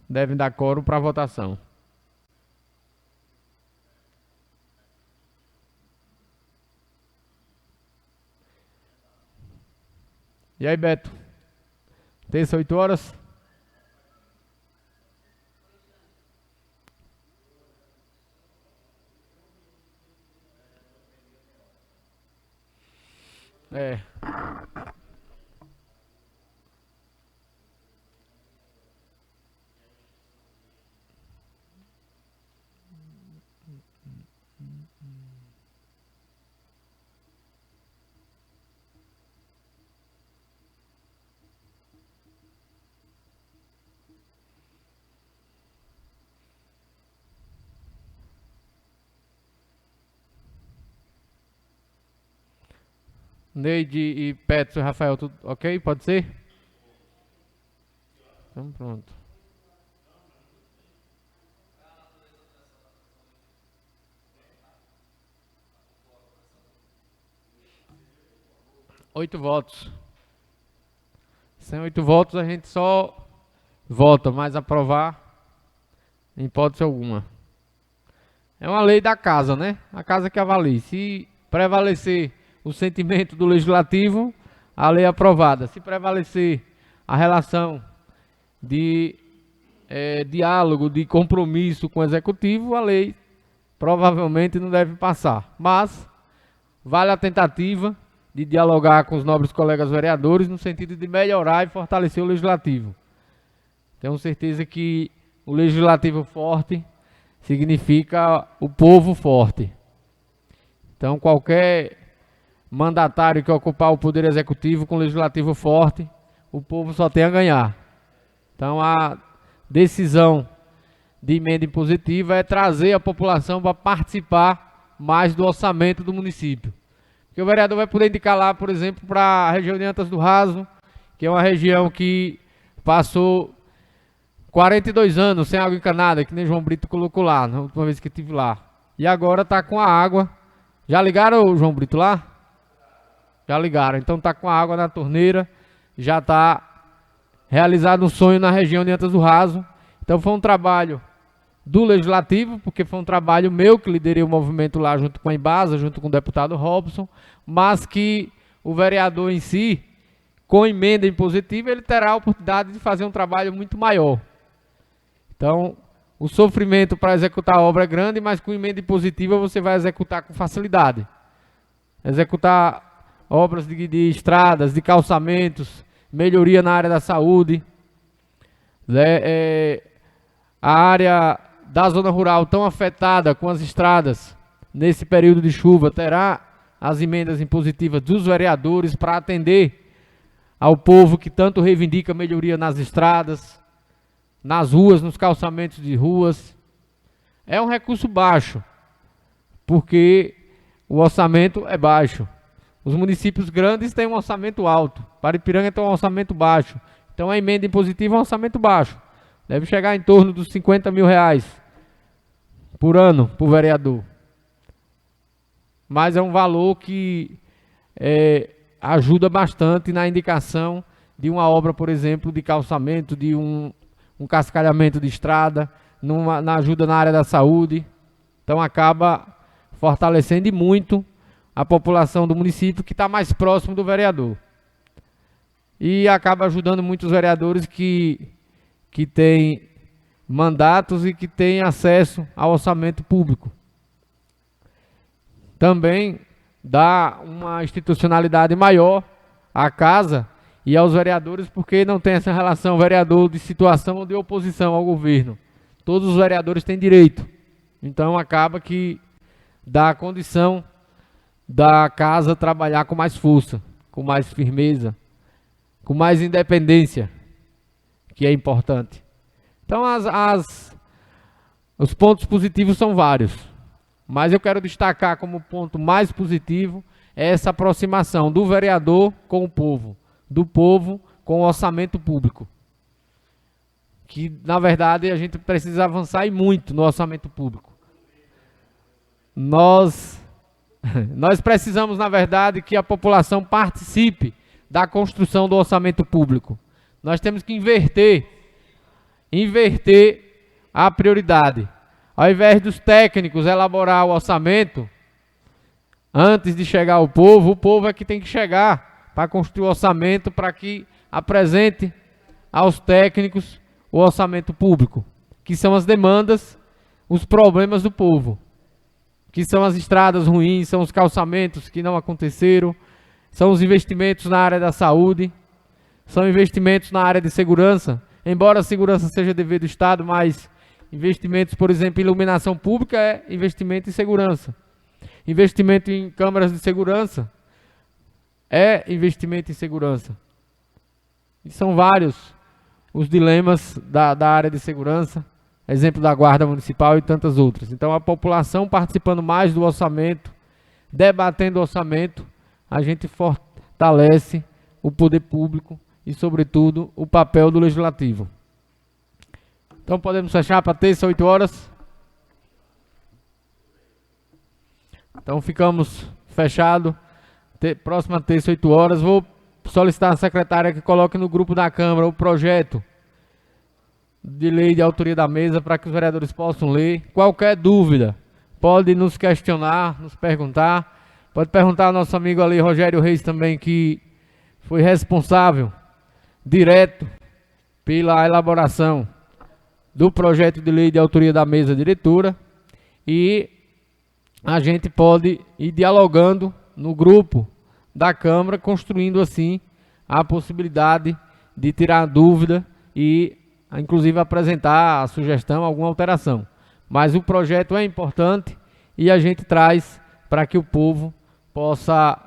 devem dar quórum para a votação. E aí, Beto? Terça, 8 horas? Neide e Petro e Rafael, tudo ok? Pode ser? Então pronto. 8 votos. Sem 8 votos a gente só vota, mas aprovar em hipótese alguma. É uma lei da casa, né? A casa que avalia. Se prevalecer o sentimento do legislativo, a lei é aprovada. Se prevalecer a relação de diálogo, de compromisso com o executivo, a lei provavelmente não deve passar. Mas vale a tentativa de dialogar com os nobres colegas vereadores no sentido de melhorar e fortalecer o legislativo. Tenho certeza que o legislativo forte significa o povo forte. Então qualquer mandatário que ocupar o poder executivo com o legislativo forte, o povo só tem a ganhar. Então a decisão de emenda impositiva é trazer a população para participar mais do orçamento do município. Porque o vereador vai poder indicar lá, por exemplo, para a região de Antas do Raso, que é uma região que passou 42 anos sem água encanada, que nem João Brito colocou lá, na última vez que estive lá. E agora está com a água. Já ligaram o João Brito lá? Já ligaram. Então está com a água na torneira, já está realizado um sonho na região de Antas do Raso. Então foi um trabalho do Legislativo, porque foi um trabalho meu que liderei o movimento lá junto com a Embasa, junto com o deputado Robson, mas que o vereador em si, com emenda impositiva, ele terá a oportunidade de fazer um trabalho muito maior. Então, o sofrimento para executar a obra é grande, mas com emenda impositiva você vai executar com facilidade. Executar obras de estradas, de calçamentos, melhoria na área da saúde, a área da zona rural tão afetada com as estradas nesse período de chuva terá as emendas impositivas dos vereadores para atender ao povo que tanto reivindica melhoria nas estradas, nas ruas, nos calçamentos de ruas. É um recurso baixo, porque o orçamento é baixo. Os municípios grandes têm um orçamento alto, Paripiranga tem um orçamento baixo. Então a emenda impositiva é um orçamento baixo. Deve chegar em torno dos 50 mil reais por ano para o vereador. Mas é um valor que ajuda bastante na indicação de uma obra, por exemplo, de calçamento, de um cascalhamento de estrada, na ajuda na área da saúde. Então acaba fortalecendo muito a população do município que está mais próximo do vereador. E acaba ajudando muitos vereadores que têm mandatos e que têm acesso ao orçamento público. Também dá uma institucionalidade maior à casa e aos vereadores, porque não tem essa relação vereador de situação ou de oposição ao governo. Todos os vereadores têm direito. Então acaba que dá a condição da casa trabalhar com mais força, com mais firmeza, com mais independência, que é importante. Então os pontos positivos são vários, mas eu quero destacar como ponto mais positivo essa aproximação do vereador com o povo, do povo com o orçamento público. Que, na verdade, a gente precisa avançar e muito no orçamento público. Nós precisamos, na verdade, que a população participe da construção do orçamento público. Nós temos que inverter a prioridade. Ao invés dos técnicos elaborar o orçamento, antes de chegar ao povo, o povo é que tem que chegar para construir o orçamento, para que apresente aos técnicos o orçamento público, que são as demandas, os problemas do povo, que são as estradas ruins, são os calçamentos que não aconteceram, são os investimentos na área da saúde, são investimentos na área de segurança, embora a segurança seja dever do Estado, mas investimentos, por exemplo, em iluminação pública é investimento em segurança. Investimento em câmaras de segurança é investimento em segurança. E são vários os dilemas da área de segurança, exemplo da Guarda Municipal e tantas outras. Então a população participando mais do orçamento, debatendo o orçamento, a gente fortalece o poder público e, sobretudo, o papel do legislativo. Então podemos fechar para terça, 8 horas. Então ficamos fechados próxima terça, 8 horas. Vou solicitar à secretária que coloque no grupo da Câmara o projeto de lei de autoria da mesa para que os vereadores possam ler. Qualquer dúvida, pode nos questionar, nos perguntar. Pode perguntar ao nosso amigo ali, Rogério Reis, também, que foi responsável direto pela elaboração do projeto de lei de autoria da mesa diretora. E a gente pode ir dialogando no grupo da Câmara, construindo assim a possibilidade de tirar a dúvida e inclusive apresentar a sugestão, alguma alteração. Mas o projeto é importante e a gente traz para que o povo possa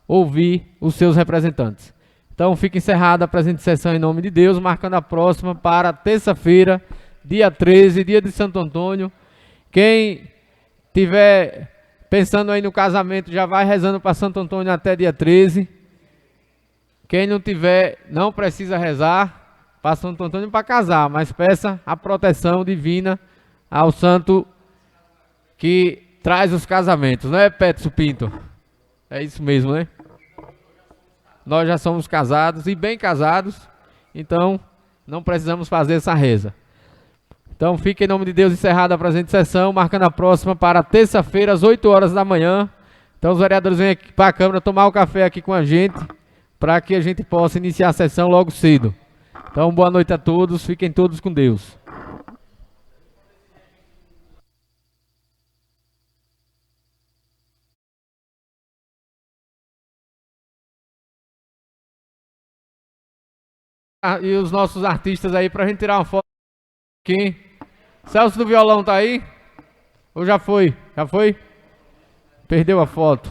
ouvir os seus representantes. Então fica encerrada a presente sessão em nome de Deus, marcando a próxima para terça-feira, dia 13, dia de Santo Antônio. Quem tiver pensando aí no casamento, já vai rezando para Santo Antônio até dia 13. Quem não tiver, não precisa rezar para Santo Antônio para casar, mas peça a proteção divina ao santo que traz os casamentos, não é, Petso Pinto? É isso mesmo, né? Nós já somos casados e bem casados, então não precisamos fazer essa reza. Então fica em nome de Deus encerrada a presente sessão, marcando a próxima para terça-feira às 8 horas da manhã. Então os vereadores vêm aqui para a Câmara tomar o café aqui com a gente, para que a gente possa iniciar a sessão logo cedo. Então boa noite a todos, fiquem todos com Deus. E os nossos artistas aí pra gente tirar uma foto aqui. Celso do Violão tá aí? Ou já foi? Já foi? Perdeu a foto.